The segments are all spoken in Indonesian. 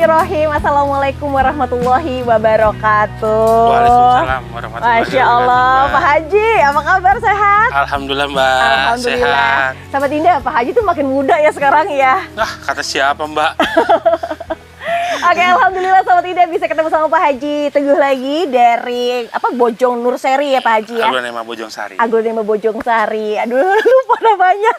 Bismillahirrahmanirrahim. Assalamualaikum warahmatullahi wabarakatuh. Waalaikumsalam warahmatullahi wabarakatuh. Masya Allah, Pak Haji, apa kabar, sehat? Alhamdulillah Mbak, Alhamdulillah. sehat. Sahabat Indah, Pak Haji tuh makin muda ya sekarang ya. Kata siapa Mbak? Oke, alhamdulillah sahabat Indah bisa ketemu sama Pak Haji Teguh lagi dari Bojong Nur Seri ya Pak Haji ya. Aglonema Bojong Sari. Aglonema Bojong Sari. Aduh, lupa namanya.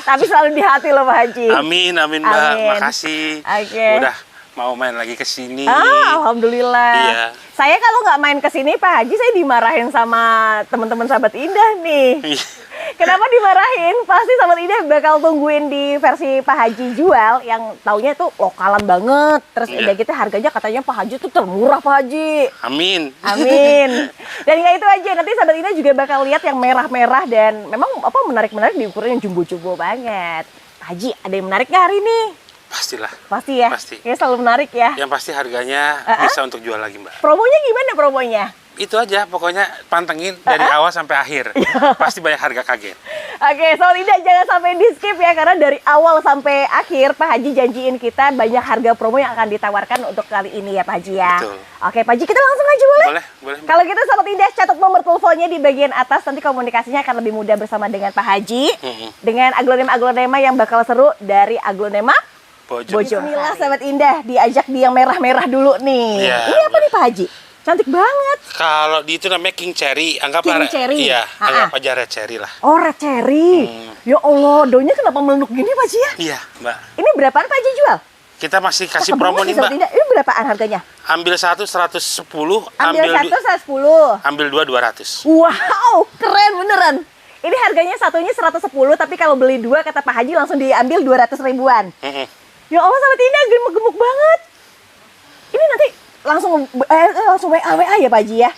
Tapi selalu di hati loh Pak Haji. Amin, amin Mbak. Amin. Makasih. Oke. Udah mau main lagi ke sini. Alhamdulillah. Iya. Saya kalau nggak main ke sini Pak Haji, saya dimarahin sama teman-teman sahabat Indah nih. Kenapa dimarahin? Pasti sahabat Indah bakal tungguin di versi Pak Haji jual yang taunya tuh lokalan banget. Terus udah gitu harganya katanya Pak Haji tuh termurah Pak Haji. Amin. Amin. Dan nggak itu aja, nanti sahabat Indah juga bakal lihat yang merah-merah dan memang menarik-menarik di ukuran yang jumbo-jumbo banget. Pak Haji, ada yang menarik nggak hari ini? Pastilah. Pasti ya? Pasti. Kayaknya selalu menarik ya? Yang pasti harganya bisa untuk jual lagi Mbak. Promonya gimana promonya? Itu aja, pokoknya pantengin dari awal sampai akhir. Pasti banyak harga kaget. Oke, soal Indah jangan sampai di skip ya, karena dari awal sampai akhir Pak Haji janjiin kita banyak harga promo yang akan ditawarkan untuk kali ini ya Pak Haji ya. Betul. Oke Pak Haji, kita langsung aja boleh? Boleh. Kalau gitu sahabat Indah catat nomor teleponnya di bagian atas, nanti komunikasinya akan lebih mudah bersama dengan Pak Haji. Dengan aglonema-aglonema yang bakal seru dari aglonema Bojong. Bismillah sahabat Indah, diajak di yang merah-merah dulu nih. Ya, ini apa nih Pak Haji? Cantik banget. Kalau di itu namanya King Cherry, King Cherry. Iya, anggap aja red cherry lah. Oh, red cherry. Ya Allah, daunnya kenapa melenduk gini Pak Haji ya? Iya, Mbak. Ini berapaan Pak Haji jual? Kita masih kasih promo nih, Mbak. Ini berapaan harganya? Ambil satu 110, Ambil satu 110. ambil dua 200. Wow, keren beneran. Ini harganya satunya 110, tapi kalau beli dua kata Pak Haji langsung diambil 200 ribuan. Ya Allah, sahabat Indah, gemuk-gemuk banget. Ini nanti langsung WA ya Pak Haji ya.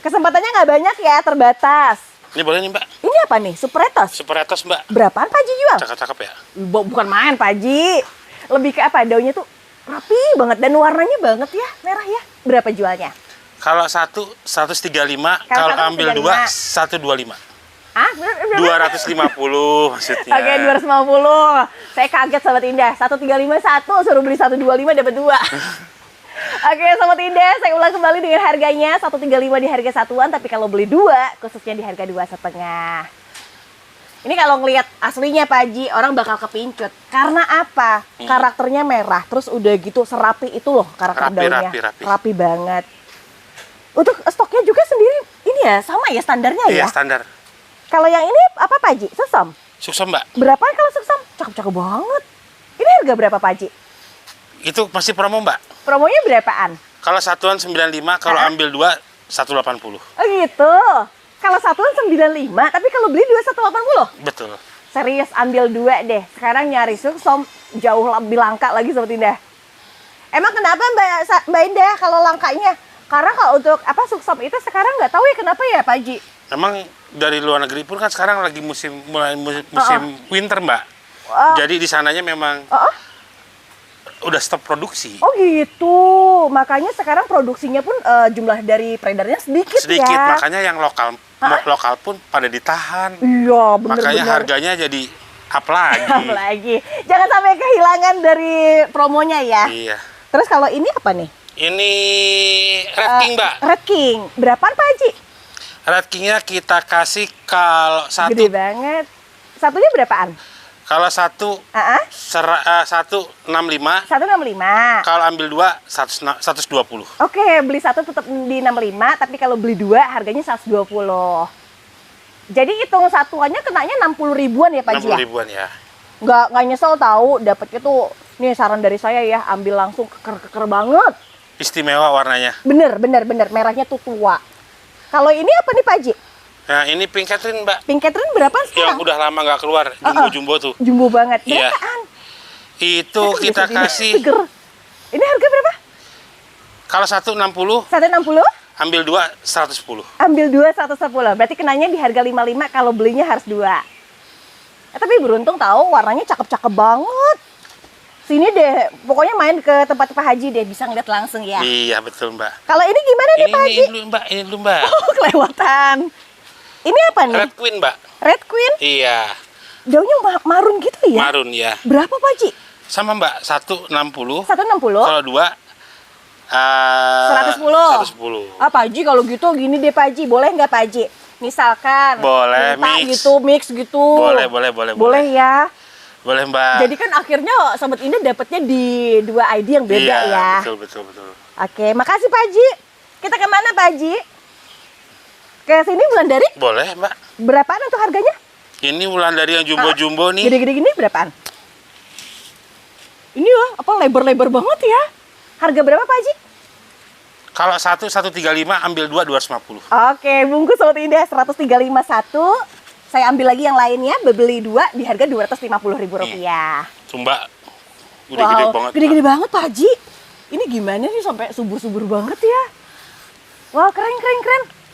Kesempatannya nggak banyak ya, terbatas. Ini boleh nih Mbak. Ini apa nih? Supretos. Supretos Mbak. Berapaan Pak Haji jual? Cakep-cakep ya. Bukan main Pak Haji. Lebih ke apa? Daunnya tuh rapi banget dan warnanya banget ya, merah ya. Berapa jualnya? Kalau satu 135, kalau ambil 2 125. 250 maksudnya. Oke, 250. Saya kaget sahabat Indah. 135 satu, suruh beli 125 dapat 2. Oke, sahabat Indah, saya ulang kembali dengan harganya 135 di harga satuan, tapi kalau beli 2 khususnya di harga 2,5. Ini kalau ngelihat aslinya Pak Haji, orang bakal kepincut. Karena apa? Karakternya merah, terus udah gitu serapi itu loh karakter daunnya. Rapi banget. Untuk stoknya juga sendiri ini ya, sama ya standarnya ya? Iya, standar. Kalau yang ini apa Pak Haji? Susom? Susom Mbak. Berapa kalau susom? Cakep-cakep banget. Ini harga berapa Pak Haji? Itu masih promo Mbak. Promonya berapaan? Kalau satuan 95, kalau ambil 2 180. Oh gitu. Kalau satuan 95, tapi kalau beli 2 180? Betul. Serius, ambil 2 deh. Sekarang nyari susom jauh lebih langka lagi Sobat Indah. Emang kenapa Mbak Indah kalau langkanya? Karena kalau untuk susom itu sekarang nggak tahu ya kenapa ya Pak Haji? Memang dari luar negeri pun kan sekarang lagi musim winter Mbak. Jadi di sananya memang udah stop produksi. Oh gitu. Makanya sekarang produksinya pun jumlah dari peredarnya sedikit ya. Sedikit, makanya yang lokal pun pada ditahan. Iya, bener-bener. Makanya harganya jadi up lagi. Up lagi. Jangan sampai kehilangan dari promonya ya. Iya. Terus kalau ini apa nih? Ini Red King Mbak. Red King. Berapaan Pak Haji? Red King-nya kita kasih kalau satu. Gede banget. Satunya berapaan? Kalau satu 165. 165. Kalau ambil 2 120. Oke, beli satu tetap di 65, tapi kalau beli 2 harganya 120. Jadi hitung satuannya kenanya 60 ribuan ya Pak Haji? 60 ribuan ya. Nggak nyesel tahu dapatnya tuh. Nih saran dari saya ya, ambil langsung keker banget. Istimewa warnanya. Bener. Merahnya tuh tua. Kalau ini apa nih Pak Haji? Nah, ini Pink Catherine, Mbak. Pink Catherine berapa sekarang? Yang udah lama nggak keluar, jumbo-jumbo tuh. Jumbo banget. Iya. Berapaan? Itu kita kasih. Seger. Ini harga berapa? Kalau 160. 160? Ambil 2 110. Ambil 2 110. Berarti kenanya di harga 55, kalau belinya harus 2. Tapi beruntung tahu warnanya cakep-cakep banget. Sini deh, pokoknya main ke tempat Pak Haji deh, bisa ngeliat langsung ya. Iya, betul Mbak. Kalau ini gimana nih Pak Haji? Ini dulu Mbak. Oh, kelewatan. Ini apa nih? Red Queen Mbak. Red Queen? Iya. Daunnya marun gitu ya? Marun ya. Berapa Pak Haji? Sama Mbak, 160. 160? Kalau 2 110. 110. Ah, Pak Haji kalau gitu gini deh Pak Haji, boleh nggak Pak Haji? Misalkan Boleh, minta mix. gitu, mix gitu. Boleh. Boleh ya. Boleh Mbak. Jadi kan akhirnya Sobat Indah dapatnya di 2 ID yang beda iya, ya. Betul. Oke, makasih Pak Haji. Kita kemana Pak Haji? Ke sini Wulandari? Boleh Mbak. Berapaan untuk harganya? Ini Wulandari yang jumbo-jumbo nih. Gede-gede gini berapaan? Ini loh, apa lebar-lebar banget ya? Harga berapa Pak Haji? Kalau 135 ambil 2 250. Oke, bungkus Sobat Indah 135 satu. Saya ambil lagi yang lainnya, beli 2 di harga Rp250.000. Tuh Mbak. Udah gede banget. Gede-gede banget Pak Haji. Ini gimana sih sampai subur-subur banget ya? Wow, keren.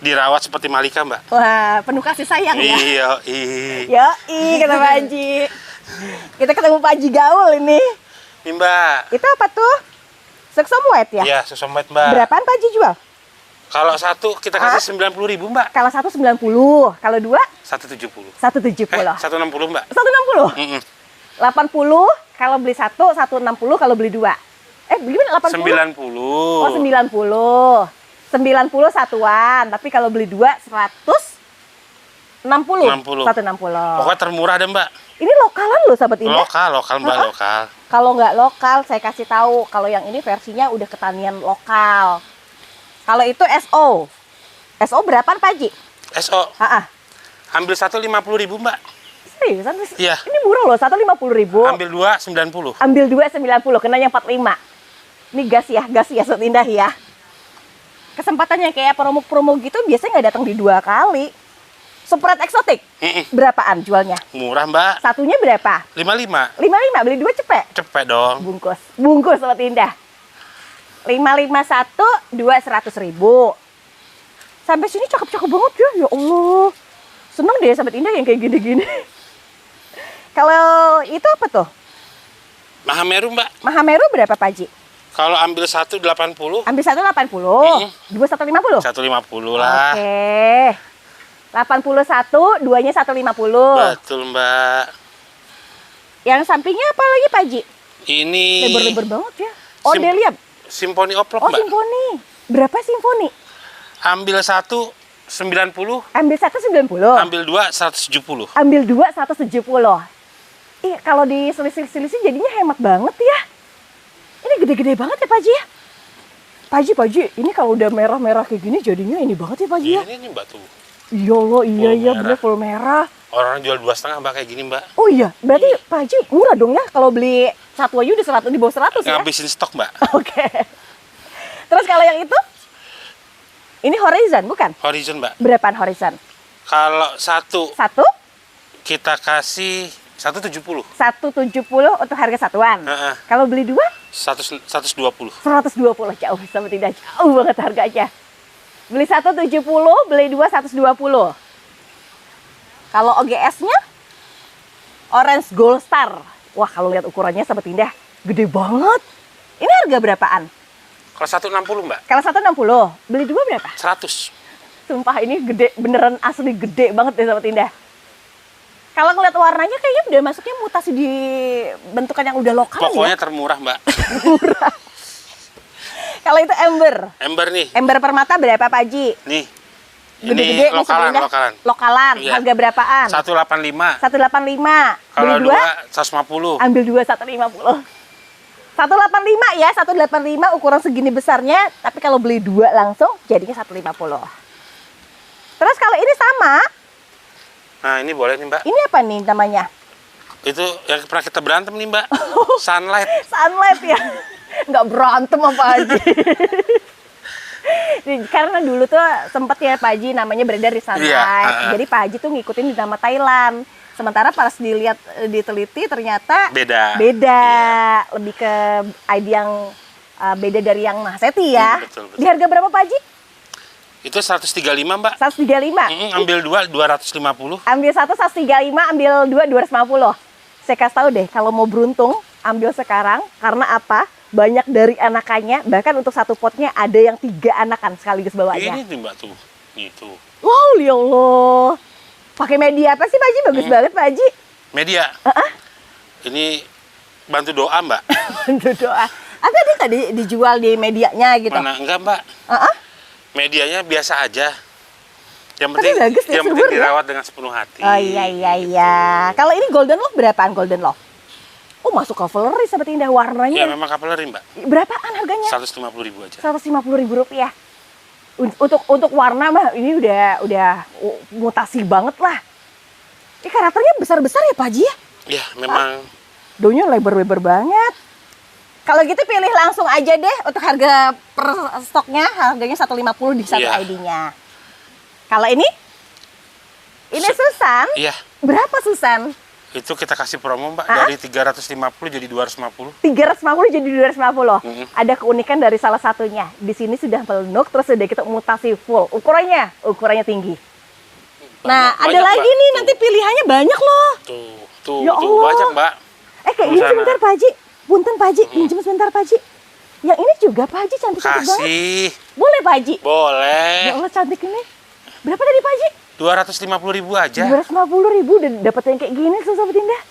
Dirawat seperti Malika Mbak. Wah, penuh kasih sayang ya. Iya. Yoi, kata Pak Haji. Kita ketemu Pak Haji gaul ini. Ini Mbak. Itu apa tuh? Seksom white ya? Iya, sesomet Mbak. Berapaan Pak Haji jual? Kalau 1 kita kasih 90.000 Mbak. Kalau 1 90, kalau 2 170. 170. 160 Mbak. 160? 80 kalau beli 1, 160 kalau beli 2. Gimana 80? 90. Oh, 90. 90 satuan, tapi kalau beli 2 160. 60. 160. Pokoknya termurah deh Mbak. Ini lokalan loh Sahabat Indah. Lokal Mbak, lokal. Kalau nggak lokal, saya kasih tahu. Kalau yang ini versinya udah ketanian lokal. Kalau itu SO. SO berapaan Pak Haji? SO. Ambil 1 50.000 Mbak. Seriusan? Iya. Ini murah loh, 150.000. Ambil 2 90. Ambil 2 90, kenanya 45. Ini gas ya Sobat Indah ya. Kesempatannya kayak promo-promo gitu biasanya nggak datang di 2 kali. Sprite eksotik, berapaan jualnya? Murah Mbak. Satunya berapa? 55. 55, beli 2 cepet? Cepet dong. Bungkus Sobat Indah. 551, 2 100.000. Sampai sini cakep-cakep banget ya Allah. Seneng deh Sobat Indah yang kayak gini-gini. Kalau itu apa tuh? Mahameru Mbak. Mahameru berapa Pak Haji? Kalau ambil 1 80. Ambil 1 80, 2 150? 150 lah. Oke. 81, 2-nya 150. Betul Mbak. Yang sampingnya apa lagi Pak Haji? Ini Lebar-lebar banget ya. Oh, Delia. Simfoni Oplok Oh, Mbak. Simfoni. Berapa Simfoni? Ambil 1 90. Ambil 1 90. Ambil 2 170. Ambil 2 170. Iya, kalau diselisih-selisih jadinya hemat banget ya. Ini gede-gede banget ya Pak Haji ya. Pak Haji, ini kalau udah merah-merah kayak gini jadinya ini banget ya Pak Haji ya. Ini Mbak tuh. Iya loh, iya bener full merah. Orang jual 2,5 Mbak kayak gini Mbak. Oh iya, berarti Pak Haji murah dong ya kalau beli satu aja udah 100, di bawah 100 ya. Ngabisin stok Mbak. Oke. Terus kalau yang itu? Ini Horizon bukan? Horizon Mbak. Berapaan Horizon? Kalau 1 kita kasih 170. 170 untuk harga satuan. Kalau beli 2? 120. 120 jauh, sama tidak jauh banget harganya. Beli 170, beli 2 120. Kalau OGS-nya Orange Gold Star. Wah, kalau lihat ukurannya Sobat Indah, gede banget. Ini harga berapaan? Kalau 160 Mbak. Kalau 160, beli 2 berapa? 100. Sumpah ini gede, beneran asli gede banget deh Sobat Indah. Kalau ngeliat warnanya kayaknya udah masuknya mutasi di bentukan yang udah lokal. Pokoknya ya? termurah Mbak. Murah. Kalau itu ember. Ember nih. Ember permata berapa Pak Haji? Nih. Gede-gede ini lokalan. Lokalan. Iya. Harga berapaan? 185. 185. Kalau beli 2 150. Ambil 2 150. 185 ya, 185 ukuran segini besarnya, tapi kalau beli 2 langsung jadinya 150. Terus kalau ini sama. Nah, ini boleh nih, Mbak. Ini apa nih namanya? Itu yang pernah kita berantem nih, Mbak. Sunlight. Sunlight ya. Nggak berantem apa Haji. Karena dulu tuh sempet ya Pak Haji namanya beredar di Sunlight. Iya, Jadi Pak Haji tuh ngikutin di nama Thailand. Sementara pas dilihat, diteliti ternyata beda. Iya. Lebih ke ID yang beda dari yang Mahaseti ya. Betul. Di harga berapa Pak Haji? Itu 135, Mbak. 135. Ambil 2 250. Ambil 1 135, ambil 2 250. Saya kasih tahu deh, kalau mau beruntung ambil sekarang. Karena apa? Banyak dari anakannya, bahkan untuk satu potnya ada yang 3 anakan sekaligus bawanya. Ini tuh, Mbak tuh. Itu. Wow, ya Allah. Pakai media apa sih Pak Haji? Bagus banget Pak Haji. Media. Ini bantu doa Mbak. Bantu doa. Ada dia tadi dijual di medianya gitu? Mana enggak Mbak? Medianya biasa aja. Yang Tapi penting, bagus ya, yang penting subur ya? dirawat dengan sepenuh hati. Oh iya. Kalau ini golden love berapaan golden love? Oh masuk cavalry Sobat Indah, warnanya. Ya memang cavalry Mbak. Berapaan harganya? 150.000 aja. 150.000 rupiah. Untuk warna mah ini udah mutasi banget lah. Ini karakternya besar-besar ya Pak Haji ya? Ya memang. Daunnya lebar-lebar banget. Kalau gitu pilih langsung aja deh untuk harga per stoknya, harganya 150 di satu Iya. ID-nya. Kalau ini Susan. Iya. Berapa Susan? Itu kita kasih promo Mbak dari 350 jadi 250. 350 jadi 250. Mm-mm. Ada keunikan dari salah satunya. Di sini sudah melunuk, terus sudah kita mutasi full. Ukurannya tinggi. Nah, ada Banyak, lagi Mbak. nih, Tuh. nanti pilihannya banyak loh. Tuh Ya Allah. banyak Mbak. Kayak Di ini sana. sebentar Pak Haji. Punten Pak Haji, pinjam sebentar Pak Haji. Yang ini juga Pak Haji cantik-cantik banget. Kasih. Boleh Pak Haji? Boleh. Ya Allah cantik ini. Berapa tadi Pak Haji? 250.000 aja. 250.000 udah dapet yang kayak gini tuh Sobat Indah.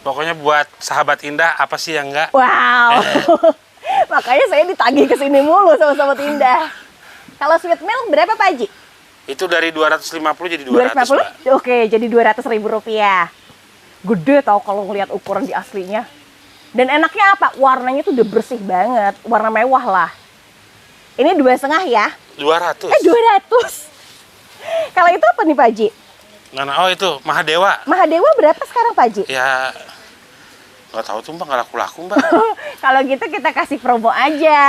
Pokoknya buat sahabat Indah apa sih yang enggak? Wow. Makanya saya ditagih ke sini mulu sama Sobat Indah. Kalau sweet milk berapa Pak Haji? Itu dari 250 jadi 200 Mbak. Oke, jadi 200.000 rupiah. Gede tau kalau ngelihat ukuran di aslinya. Dan enaknya apa? Warnanya tuh udah bersih banget, warna mewah lah. Ini 2,5 ya? 200. 200. Kalau itu apa nih Pak Haji? Mana? Oh itu Mahadewa. Mahadewa berapa sekarang Pak Haji? Ya nggak tahu tuh Mbak, nggak laku-laku Mbak. Kalau gitu kita kasih promo aja.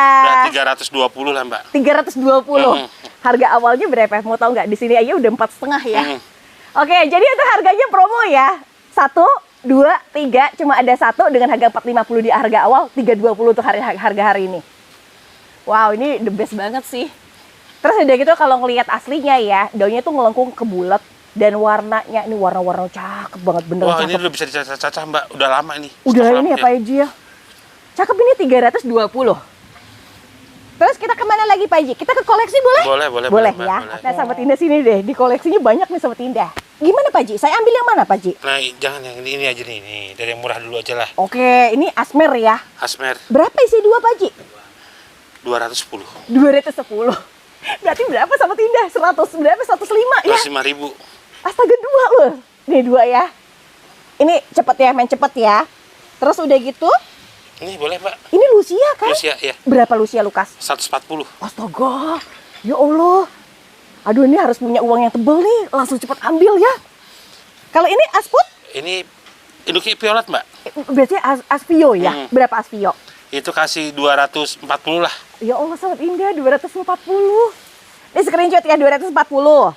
Udah 320 lah Mbak. 320. Harga awalnya berapa? Mau tahu nggak? Di sini aja udah 4,5 ya. Oke, jadi itu harganya promo ya. 1, 2, 3, cuma ada 1 dengan harga 450 di harga awal, 320 untuk harga hari ini. Wow, ini the best banget sih. Terus udah gitu kalau ngelihat aslinya ya, daunnya tuh ngelengkung ke bulat dan warnanya ini warna-warna cakep banget, bener Wah cakep. ini udah bisa dicacah-cacah Mbak, udah lama ini. Udah Stok ini ya lama, Pak Haji ya. Cakep ini 320. Terus kita kemana lagi Pak Haji? Kita ke koleksi boleh? Boleh Mbak, Ya. boleh. Nah Sobat Indah sini deh, di koleksinya banyak nih Sobat Indah. Gimana Pak Haji? Saya ambil yang mana Pak Haji? Nah jangan yang ini aja nih, dari yang murah dulu aja lah. Oke, ini Asmer ya. Asmer Berapa isi 2 Pak Haji? 210. 210. Berarti berapa Sobat Indah? 100 berapa? 105 ya? 105.000. Astaga 2 loh. Nih 2 ya. Ini cepet ya, main cepet ya. Terus udah gitu, Ini boleh Mbak. ini Lucia kan? Lucia ya. Berapa Lucia Lukas? 140. Astaga, ya Allah. Aduh ini harus punya uang yang tebel nih, langsung cepat ambil ya. Kalau ini Asput, Ini Induki Violet Mbak. berarti Aspio ya? Berapa Aspio? Itu kasih 240 lah. Ya Allah Sobat Indah, 240. Ini screenshot ya, 240.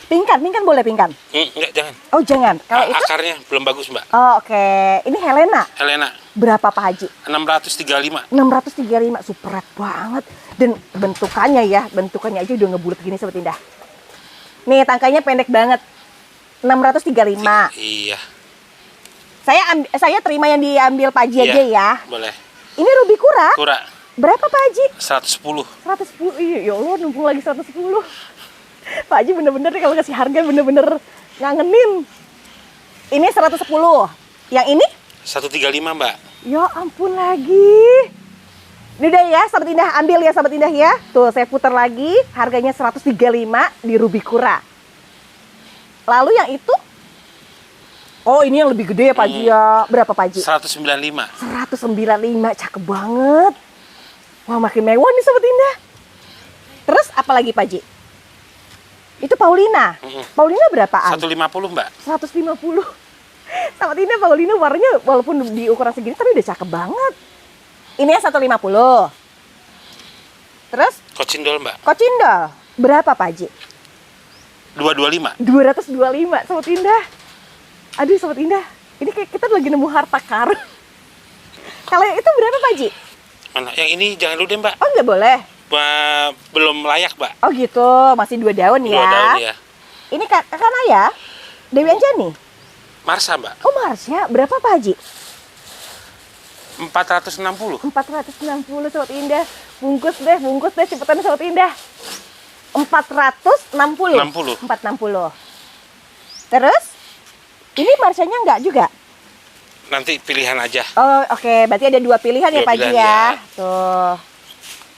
Pingkan boleh pingkan? Enggak, jangan. Oh jangan, kalau itu? Akarnya belum bagus Mbak. Oh, oke, ini Helena. Helena Berapa Pak Haji? 635. 635, super banget. Dan bentukannya aja udah ngebulet gini Sobat Indah. Nih tangkainya pendek banget. 635. Iya. Saya terima yang diambil Pak Haji Iya, aja ya. boleh. Ini Ruby Kura. Kura Berapa Pak Haji? 110. 110. Iya, ya Allah numpung lagi 110. Pak Haji bener-bener nih kalau kasih harga bener-bener ngangenin. Ini 110. Yang ini? 135 Mbak. Ya ampun lagi. Ini udah ya, Sobat Indah, ambil ya Sobat Indah ya. Tuh, saya putar lagi. Harganya 135 di Ruby Kura. Lalu yang itu? Oh, ini yang lebih gede ya Pak Haji ya. Berapa Pak Haji? 195. 195, cakep banget. Wah, makin mewah nih Sobat Indah. Terus apa lagi Pak Haji? Itu Paulina. Paulina berapaan? 150 Mbak. 150. Sobat Indah, Paulina warnanya walaupun di ukuran segini tapi udah cakep banget. Ini yang 150. Terus Kocindol Mbak. Kocindol berapa Pak Haji? 225. 225 Sobat Indah. Aduh Sobat Indah, ini kayak kita lagi nemu harta karun. Kalau yang itu berapa Pak Haji? Mana? Yang ini jangan dulu deh Mbak. Oh nggak boleh. Belum layak Mbak. Oh gitu, masih 2 daun ya. 2 daun ya. Ini kakak Naya, Dewi Anjani. Marsha Mbak. Oh Marsha, berapa Pak Haji? 460. 460 Sobat Indah. Bungkus deh cepetan Sobat Indah. 460. 460. Terus ini Marshanya enggak juga? nanti pilihan aja. Oh, oke. Berarti ada 2 pilihan ya, Dua Pak Haji pilihan, ya. ya. Tuh.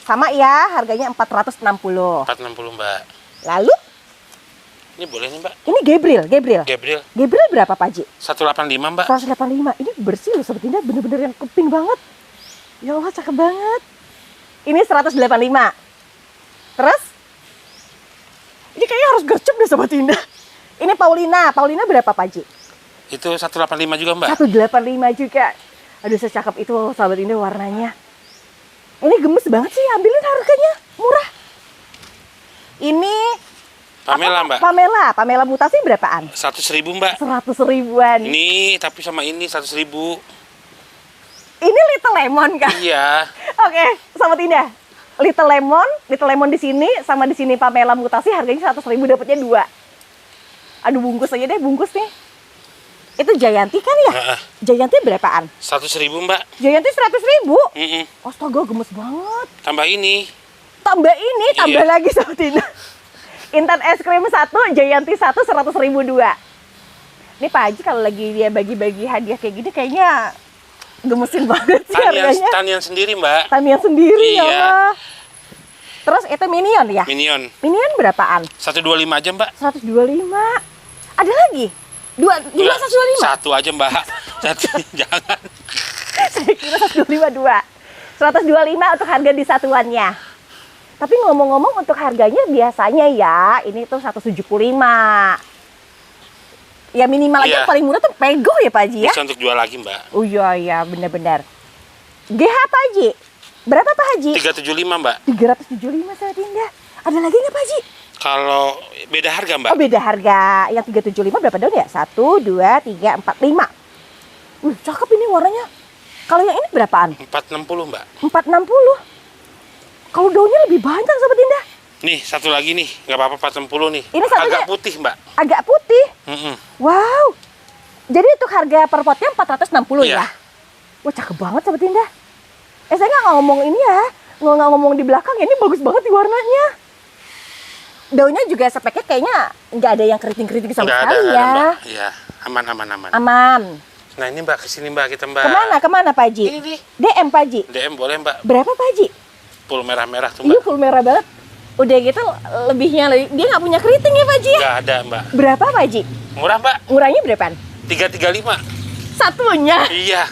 Sama ya, harganya 460. 460 Mbak. Lalu, Ini boleh nih Mbak. ini Gabriel. Gabriel Gabriel berapa, Pak Haji? 185 Mbak. 185. Ini bersih loh, Sobat Indah. Bener-bener yang keping banget. Ya Allah, cakep banget. Ini 185. Terus? Ini kayaknya harus gercep deh, Sobat Indah. Ini Paulina. Paulina berapa, Pak Haji? Itu 185 juga Mbak. 185 juga. Aduh, secakep itu, Sobat Indah, warnanya. Ini gemes banget sih, ambilin harganya. Murah. Ini Pamela Mbak. Pamela mutasi berapaan? 100.000 Mbak. 100 ribuan. Ini tapi sama ini 100.000. Ini Little Lemon kan? Iya. Oke, Sobat Indah. Little Lemon di sini sama di sini Pamela mutasi harganya 100.000 dapatnya 2. Aduh, bungkus aja deh, bungkus nih. Itu Jayanti kan ya? Jayanti berapaan? 100.000 Mbak. Jayanti 100.000. Mm-mm. Astaga, gemes banget. Tambah ini. Tambah ini, tambah Iya. lagi, Sobat Indah. Intan es krim 1, Jayanti 1, 100.000 2. Ini Pak Haji kalau lagi dia bagi-bagi hadiah kayak gini kayaknya gemesin banget sih harganya. Tanian sendiri Mbak. Tanian sendiri ya Iya. Allah. Terus itu Minion ya? Minion. Minion berapaan? 125 aja Mbak. 125. Ada lagi? Dua 125? Satu aja Mbak. Satu, jangan. Saya kira 125 125 untuk harga di satuannya. Tapi ngomong-ngomong untuk harganya biasanya ya, ini tuh 175. Ya minimal aja Iya. yang paling murah tuh Pego ya Pak Haji ya? Bisa untuk jual lagi Mbak. Oh iya, benar-benar. GH Pak Haji, berapa Pak Haji? 375 Mbak. 375 saya Dinda. Ada lagi nggak Pak Haji? Kalau beda harga Mbak. Oh beda harga. Yang 375 berapa daun ya? 1, 2, 3, 4, 5. Cakep ini warnanya. Kalau yang ini berapaan? 460 Mbak. 460. Kalau daunnya lebih banyak Sobat Dinda. Nih satu lagi nih, nggak apa-apa 460 nih. Ini satunya- agak putih Mbak. Agak putih. Mm-mm. Wow. Jadi untuk harga per potnya 460 Iya. ya? Wah cakep banget Sobat Dinda. Saya nggak ngomong ini ya. Nggak ngomong di belakang, ini bagus banget di warnanya. Daunnya juga speknya kayaknya nggak ada yang keriting-keriting sama Nggak sekali nggak ya. Mbak. Iya, aman. Aman. Nah ini Mbak, kesini Mbak, kita Mbak. Kemana Pak Haji? Ini nih, DM Pak Haji. DM boleh Mbak. Berapa Pak Haji? Full merah-merah tuh Iya Mbak. full merah banget. Udah gitu lebihnya, dia nggak punya keriting ya Pak Haji ya? Nggak ada Mbak. Berapa Pak Haji? Murah Mbak, Murahnya berapaan? 335. Satunya. Iya,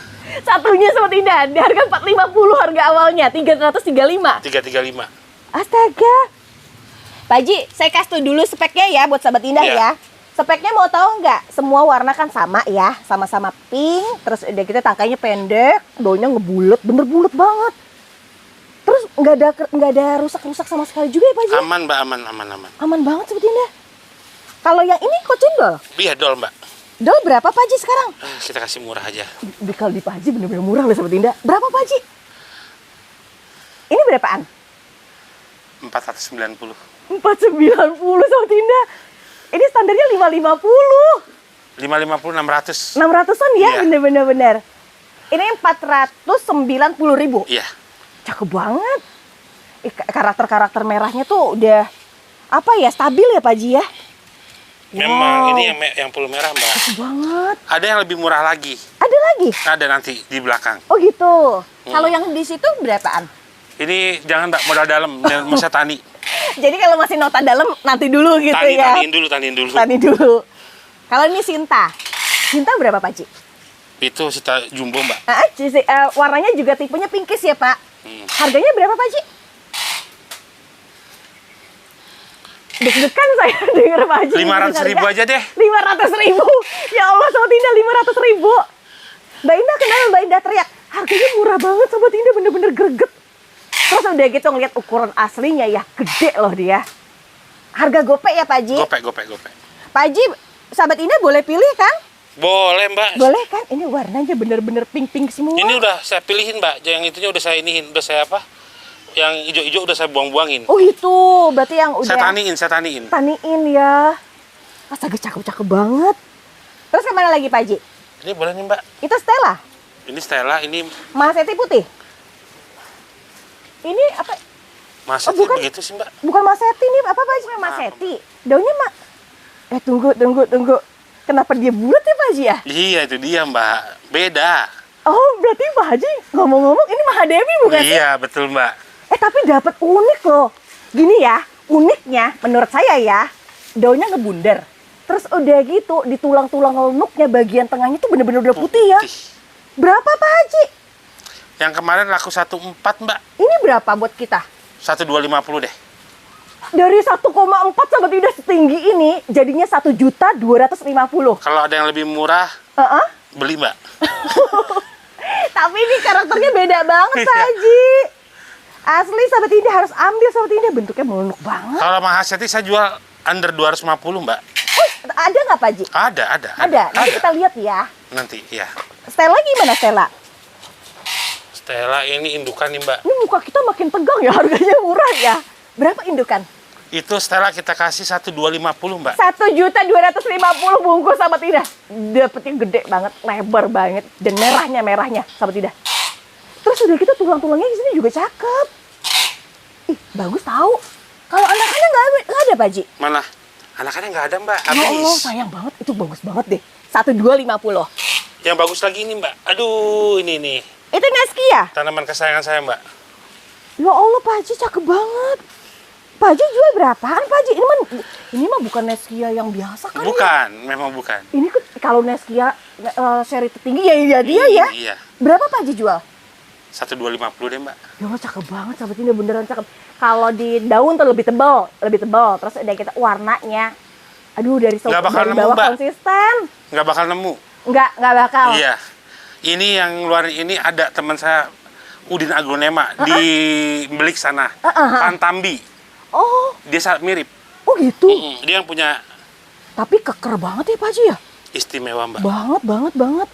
Satunya Sobat Indah. Di harga 450 harga awalnya. 335. 335. Astaga. Pak Haji, saya kasih dulu speknya ya buat Sobat Indah Iya. ya. Speknya mau tahu nggak? Semua warna kan sama ya, sama-sama pink. Terus udah gitu tangkainya pendek, daunnya ngebulet, bener bulet banget. Terus nggak ada rusak-rusak sama sekali juga ya Pak Haji? Aman Mbak, aman. Aman banget Sobat Indah. Kalau yang ini kok cendol? Iya dol Mbak. Dol berapa Pak Haji sekarang? Kita kasih murah aja. Kalau di Pak Haji bener-bener murah loh Sobat Indah. Berapa Pak Haji? Ini berapaan? 490. 490 Sobat Indah. Ini standarnya 550. 550 600. 600-an ya, Iya. bener-bener. Ini 490.000. Iya. Cakep banget. Karakter-karakter merahnya tuh udah apa ya, stabil ya Pak Haji ya? Memang Wow. ini yang full merah Mbak. Cakep banget. Ada yang lebih murah lagi. Ada lagi? Ada nanti di belakang. Oh gitu. Kalau yang di situ berapaan? Ini jangan Mbak, modal dalam, dan masa tani. Jadi kalau masih nota dalam nanti dulu gitu ya. Taniin dulu. Tani dulu. Kalau ini Sinta. Sinta berapa Pak Haji? Itu sita jumbo Mbak. Warnanya juga tipenya pinkis ya Pak. Harganya berapa Pak Haji? Deg-degan saya denger Pak Haji. 500.000 aja deh. 500.000. Ya Allah Sobat Indah, 500.000. Mbak Indah kenapa Mbak Indah teriak? Harganya murah banget Sobat Indah, bener-bener greget. Terus udah gitu ngeliat ukuran aslinya ya, gede loh dia. Harga gopek ya Pak Haji? Gopek. Pak Haji, Sahabat Indah boleh pilih kan? Boleh Mbak. Boleh kan? Ini warnanya bener-bener pink-pink semua. Ini udah saya pilihin Mbak. Yang itunya udah saya iniin, udah saya apa? Yang hijau-hijau udah saya buang-buangin. Oh gitu, berarti yang udah Saya taniin. taniin ya. Astaga cakep-cakep banget. Terus kemana lagi Pak Haji? Ini boleh nih Mbak. Itu Stella, Ini Stella, ini Maseti putih. Ini apa? Masih bukan. begitu sih Mbak. Bukan Maseti nih, apa Pak Haji? Maseti. Daunnya tunggu. Kenapa dia bulat ya Pak Haji ya? Iya, itu dia Mbak. Beda. Oh, berarti Pak Haji ngomong-ngomong ini Mahadevi bukan sih? Iya, betul Mbak. Tapi dapat unik loh. Gini ya, uniknya menurut saya ya, daunnya ngebundar. Terus udah gitu, di tulang-tulang lenuknya bagian tengahnya tuh bener-bener udah putih ya. Berapa Pak Haji? Yang kemarin laku 1,4 Mbak. Ini berapa buat kita? 1,250 deh. Dari 1,4 sahabat Indah setinggi ini jadinya 1.250.000. Kalau ada yang lebih murah, beli Mbak. Tapi ini karakternya beda banget Pak Haji. Asli sahabat Indah harus ambil sahabat Indah, bentuknya melunuk banget. Kalau Mahaseti saya jual under 250 Mbak. Oh, ada nggak Pak Haji? Ada. Nanti kita lihat ya. Nanti, ya. Stella gimana Stella? Stella ini indukan nih Mbak. Ini muka kita makin tegang ya, harganya murah ya. Berapa indukan? Itu Stella kita kasih 1,250 Mbak. 1.250.000 bungkus sahabat Indah. Dapetnya gede banget, lebar banget, dan merahnya sahabat Indah. Terus udah gitu tulang-tulangnya di sini juga cakep. Ih, bagus tahu. Kalau anakannya nggak ada Pak Haji. Mana? Anakannya nggak ada Mbak. Ya Allah, Habis. sayang banget. Itu bagus banget deh. 1.250. Yang bagus lagi ini Mbak. Aduh, ini nih. Itu Neskia. Tanaman kesayangan saya Mbak. Ya Allah, Pak Haji cakep banget. Pak Haji jual berapaan Pak Haji? Ini mah bukan Neskia yang biasa kan? Bukan, memang bukan. Ini kalau Neskia seri tertinggi ya dia ya. Iya. Berapa Pak Haji jual? 1,250 deh Mbak. Ya Allah, cakep banget sahabat ini, beneran cakep. Kalau di daun tuh lebih tebal. Terus udah kita warnanya, aduh dari Nggak bakal dari nemu, bawah Mbak. konsisten. Nggak bakal nemu. Nggak bakal. Iya. Ini yang luar ini ada teman saya Udin Aglonema di Belik sana. Pantambi. Oh. Dia mirip. Oh gitu. Dia yang punya. Tapi keker banget ya Pak Haji ya. Istimewa Mbak. Banget.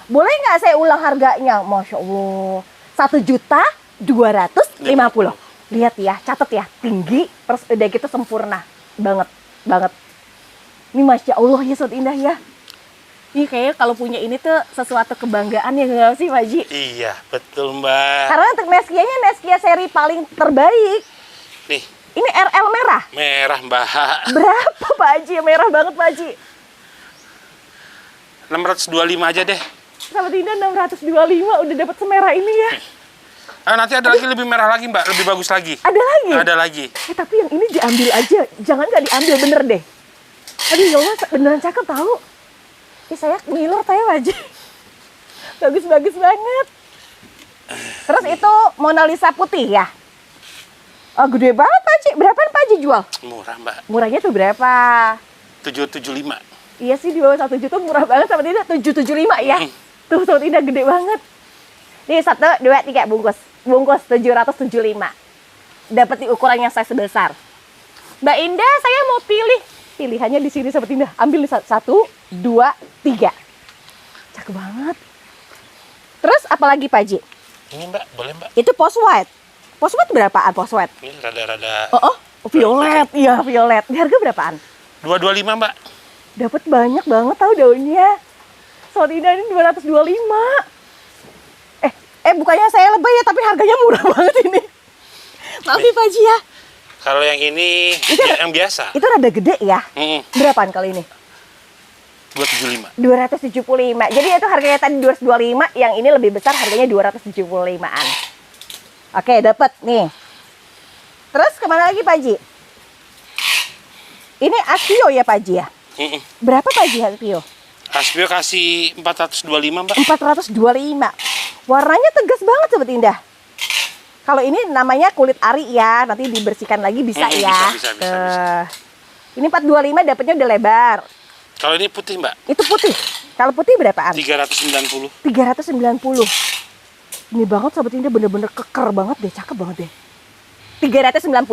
Boleh nggak saya ulang harganya? Masya Allah. 1.250.000. Lihat ya, catat ya, tinggi, terus udah gitu sempurna, banget. Ini Masya Allah ya Sobat Indah ya. Ini kayaknya kalau punya ini tuh sesuatu kebanggaan ya nggak sih Pak Haji? Iya, betul Mbak. Karena untuk Neskia-nya Neskia seri paling terbaik. Nih. Ini RL merah. Merah Mbak. Berapa Pak Haji? Merah banget Pak Haji. 625 aja deh. Sahabat Indah 625 udah dapat semerah ini ya. Nanti ada lagi lebih merah lagi Mbak, lebih bagus lagi. Ada lagi? Ada lagi. Tapi yang ini diambil aja, jangan nggak diambil, bener deh. Aduh ya Allah, beneran cakep tahu. Saya ngiler Pak Haji. Bagus banget. Terus itu Mona Lisa putih ya? Oh, gede banget Pak Haji. Berapaan Pak Haji jual? Murah Mbak. Murahnya tuh berapa? 775. Iya sih, di bawah 1 juta murah banget Sobat Indah. 775 ya. Tuh Sobat Indah gede banget. Nih 1, 2, 3 bungkus. Bungkus 775. Dapat di ukuran yang size besar. Mbak Indah, saya mau pilih. Pilihannya di sini Sobat Indah. Ambil 1, 2, 3. Cakep banget. Terus apalagi Pak Haji? Ini Mbak, boleh Mbak? Itu post white. Post white berapaan post white? Ini rada-rada. Violet. Iya, violet. Di harga berapaan? 225 Mbak. Dapat banyak banget tahu daunnya. Sobat Indah ini 225. Bukannya saya lebay ya, tapi harganya murah banget ini. Maaf ya Pak Haji ya. Kalau yang ini Itu yang biasa. Itu rada gede ya. Berapaan kali ini? 275. 275. Jadi itu harganya tadi 225, yang ini lebih besar harganya 275-an. Oke, dapat nih. Terus kemana lagi Pak Haji? Ini Aspio ya Pak Haji ya? Berapa Pak Haji Aspio? Aspio kasih 425 Mbak. 425. Warnanya tegas banget Sobat Indah. Kalau ini namanya kulit ari ya, nanti dibersihkan lagi bisa ya. Bisa. Ini 425 dapatnya udah lebar. Kalau ini putih Mbak. Itu putih. Kalau putih berapaan? 390. 390. Ini banget Sobat Indah, bener-bener keker banget deh, cakep banget deh. 390.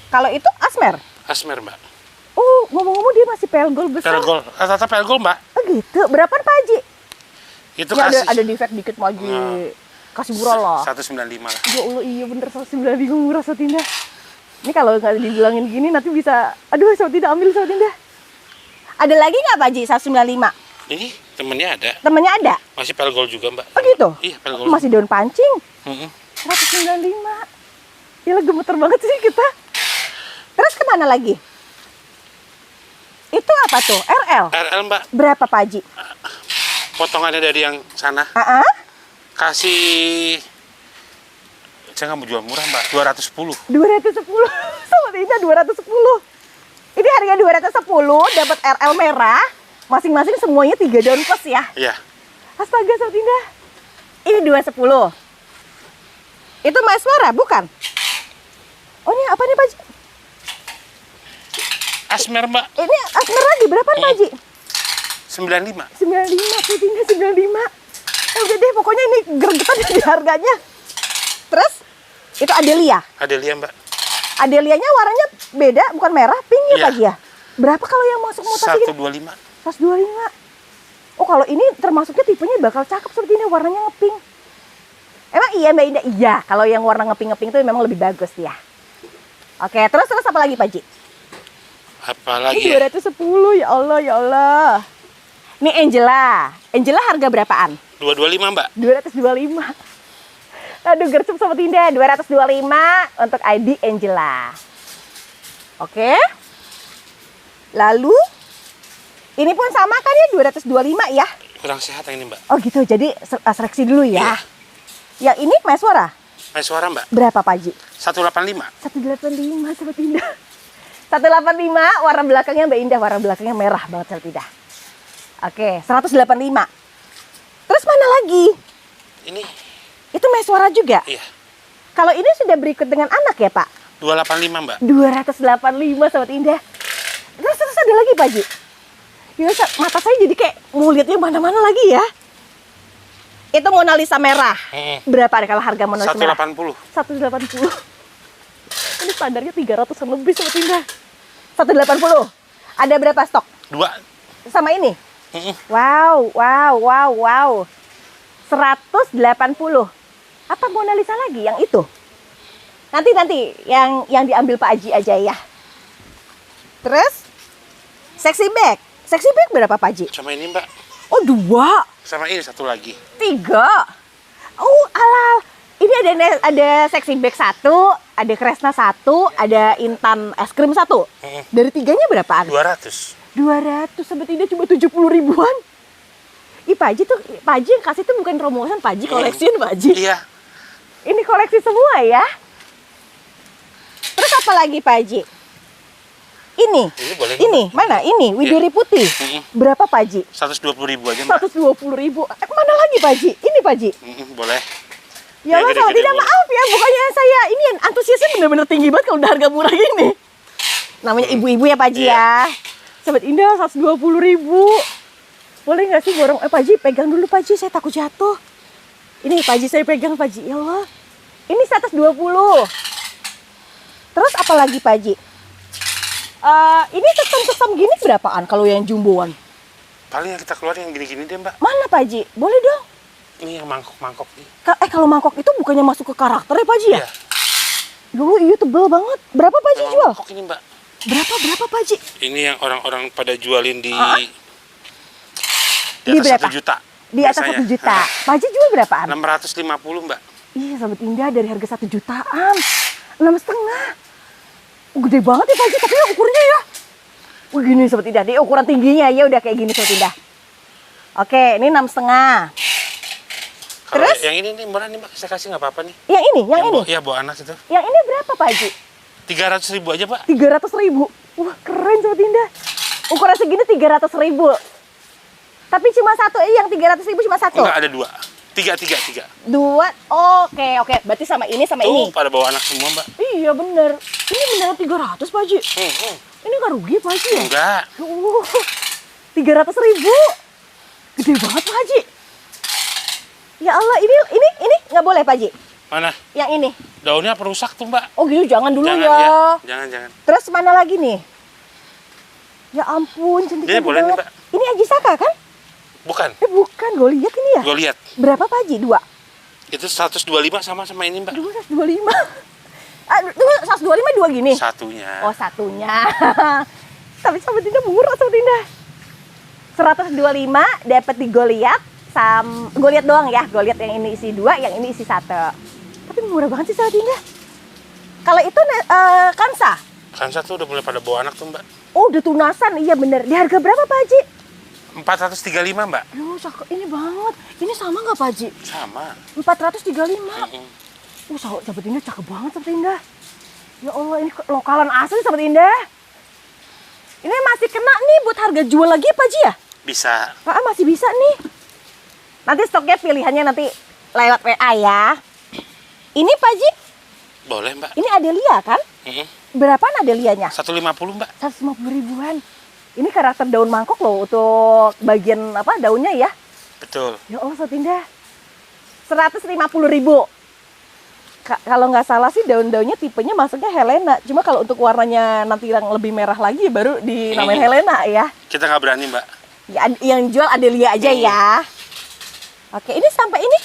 Kalau itu asmer? Asmer Mbak. Oh, ngomong-ngomong dia masih pelgol besar. Pelgol. Rata-rata pelgol Mbak. Oh gitu. Berapaan Pak Haji? Itu Ya, kasih. ada defect dikit Pak Haji. Kasih murah lah. 195 lah. Ya Allah, iya bener 195 murah Sobat Indah. Ini kalau nggak dibilangin gini nanti bisa, aduh Sobat Indah ambil Sobat Indah. Ada lagi nggak Pak Haji 195? Ini temennya ada. Temennya ada? Masih pelgol juga Mbak. Oh gitu? Iya pelgol. Masih daun pancing? 195. Gila gemeter banget sih kita. Terus kemana lagi? Itu apa tuh? RL? RL Mbak. Berapa Pak Haji? Potongannya dari yang sana. Kasih, saya nggak mau jual murah Mbak, 210. 210. Sobat Indah 210. Ini harga 210, dapat RL merah. Masing-masing semuanya 3 daun plus ya. Iya. Astaga Sobat Indah. Ini 210. Itu Maeswara bukan? Oh ini apa nih Pak Haji? Asmer Mbak. Ini Asmer lagi berapa Pak Haji? 95. 95, Sobat Indah 95. Udah deh, pokoknya ini gregetan di harganya. Terus, itu Adelia. Adelia Mbak. Adelianya warnanya beda, bukan merah, pink ya Iya. Pak ya? Berapa kalau yang masuk mutasi? 125. 125. Oh kalau ini termasuknya tipenya bakal cakep seperti ini, warnanya ngepink. Emang iya Mbak Indah? Iya, kalau yang warna ngepink-ngepink itu memang lebih bagus ya. Oke, terus apa lagi Pak Ji? Apalagi Ini ya? 210, ya Allah, ya Allah. Ini Angela. Angela harga berapaan? 225 Mbak. 225. Aduh, gercep Sobat Indah. 225 untuk ID Angela. Oke. Lalu, ini pun sama kan ya, 225 ya? Kurang sehat yang ini Mbak. Oh gitu, jadi seleksi dulu ya. Iya. Yang ini Maeswara. Maeswara Mbak. Berapa Pak Ji? 185. 185 Sobat Indah. 185, warna belakangnya Mbak Indah, warna belakangnya merah banget Sobat Indah. Oke, 185. Terus mana lagi? Ini. Itu Maeswara juga? Iya. Kalau ini sudah berikut dengan anak ya Pak? 285 Mbak. 285 Sobat Indah. Terus ada lagi Pak Ji? Ya, mata saya jadi kayak mau lihatnya mana-mana lagi ya. Itu Mona Lisa merah. Berapa nih kalau harga Mona Lisa merah? 180. 180. Ini standarnya 300-an lebih Sobat Indah. 180. Ada berapa stok? 2. Sama ini? Wow, wow, wow, wow. 180. Apa Mona Lisa lagi yang itu? Nanti yang diambil Pak Haji aja ya. Terus sexy bag. Sexy bag berapa Pak Haji? Sama ini Mbak. Oh 2. Sama ini satu lagi. 3. Oh alal. Ini ada sexy bag 1, ada Kresna 1, ada Intan es krim 1. Dari 3-nya berapaan? 200. 200 Sobat Indah cuma 70 ribuan. Ih Pak Haji tuh, Pak Haji yang kasih tuh bukan promotion, Pak Haji koleksiin Pak Haji. Iya. Ini koleksi semua ya. Terus apa lagi Pak Haji? Ini boleh. Ini mana? Ini Widuri Putih. Berapa Pak Haji? 120.000 aja Mbak. 120.000. Mana lagi Pak Haji? Ini Pak Haji. Boleh. Ya Allah, gede-gede tidak boleh. maaf ya, bukannya saya ini antusiasnya benar-benar tinggi banget kalau udah harga murah gini. Namanya ibu-ibu ya Pak Haji ya. Sobat Indah 120.000. Boleh nggak sih borong? Pak Haji pegang dulu Pak Haji, saya takut jatuh. Ini Pak Haji saya pegang Pak Haji. Ya Allah. Ini 120. Terus apa lagi Pak Haji? Ini sesam-sesam gini berapaan kalau yang jumboan? Paling yang kita keluarin yang gini-gini deh Mbak. Mana Pak Haji? Boleh dong. Ini yang mangkok-mangkok nih. Kalau mangkok itu bukannya masuk ke karakter ya Pak Haji ya? Iya. Dulu iya tebel banget. Berapa Pak Haji Yang jual? mangkok ini Mbak. Berapa Pak Haji? Ini yang orang-orang pada jualin di Di atas berapa? 1 juta. Di atas 1 juta. Pak Haji jual berapaan? 650 Mbak. Iya Sobat Indah, dari harga 1 jutaan. 6,5. Gede banget ya Pak Haji, tapi ukurnya ya. Wah gini Sobat Indah, di ukuran tingginya ya udah kayak gini Sobat Indah. Oke, ini 6,5. Kalau Terus? yang ini nih murah nih Mbak, saya kasih nggak apa-apa nih. Yang ini, yang ini. Iya bawa anak itu. Yang ini berapa Pak Haji? 300.000 aja Pak. 300.000. Wah keren Sobat Indah. Ukuran segini 300.000. Tapi cuma satu, yang 300.000 cuma satu. Enggak, ada 2. 3. 2. Oke. Berarti sama ini sama ini. Pada bawa anak semua Mbak. Iya bener. Ini beneran 300 Pak Haji. Ini nggak rugi Pak Haji ya? Enggak. 300.000. Gede banget Pak Haji. Ya Allah, ini nggak boleh Pak Haji. Mana? Yang ini. Daunnya perusak tuh Mbak. Oh gitu, jangan dulu Jangan ya. Jangan. Terus mana lagi nih? Ya ampun, cantik Ini boleh nih, banget. Mbak. Ini Ajisaka kan? Bukan. Bukan, gue lihat ini ya. Gue lihat. Berapa Pak Haji? 2. Itu 125 sama ini Mbak. 225. Tunggu, 125 dua gini. Satunya. Oh, satunya. Tapi Sobat Indah murah Sobat Indah. 125 dapat di Goliat. Goliat doang ya. Goliat yang ini isi 2, yang ini isi 1. Tapi murah banget sih Sobat Indah. Kalau itu Kansa. Kansa tuh udah mulai pada bawa anak tuh Mbak. Oh, udah tunasan. Iya bener. Di harga berapa Pak Haji? 435 Mbak. Loh, cakep ini banget. Ini sama nggak Pak Haji? Sama. 435. Sahabat Indah cakep banget Sahabat Indah. Ya Allah, ini lokalan asli Sahabat Indah. Ini masih kena nih buat harga jual lagi Pak Haji ya? Bisa. Pak, masih bisa nih. Nanti stoknya pilihannya nanti lewat WA ya. Ini Pak Haji? Boleh Mbak. Ini Adelia kan? Berapaan Adelianya? 150 Mbak. 150 ribuan. Ini karakter daun mangkok loh untuk bagian apa daunnya ya? Betul. Ya Allah, Sobat Indah. 150.000. Kalau nggak salah sih daun-daunnya tipenya masuknya Helena. Cuma kalau untuk warnanya nanti yang lebih merah lagi baru dinamain Helena ya. Kita nggak berani Mbak. Ya, yang jual Adelia aja ya. Oke, ini sampai ini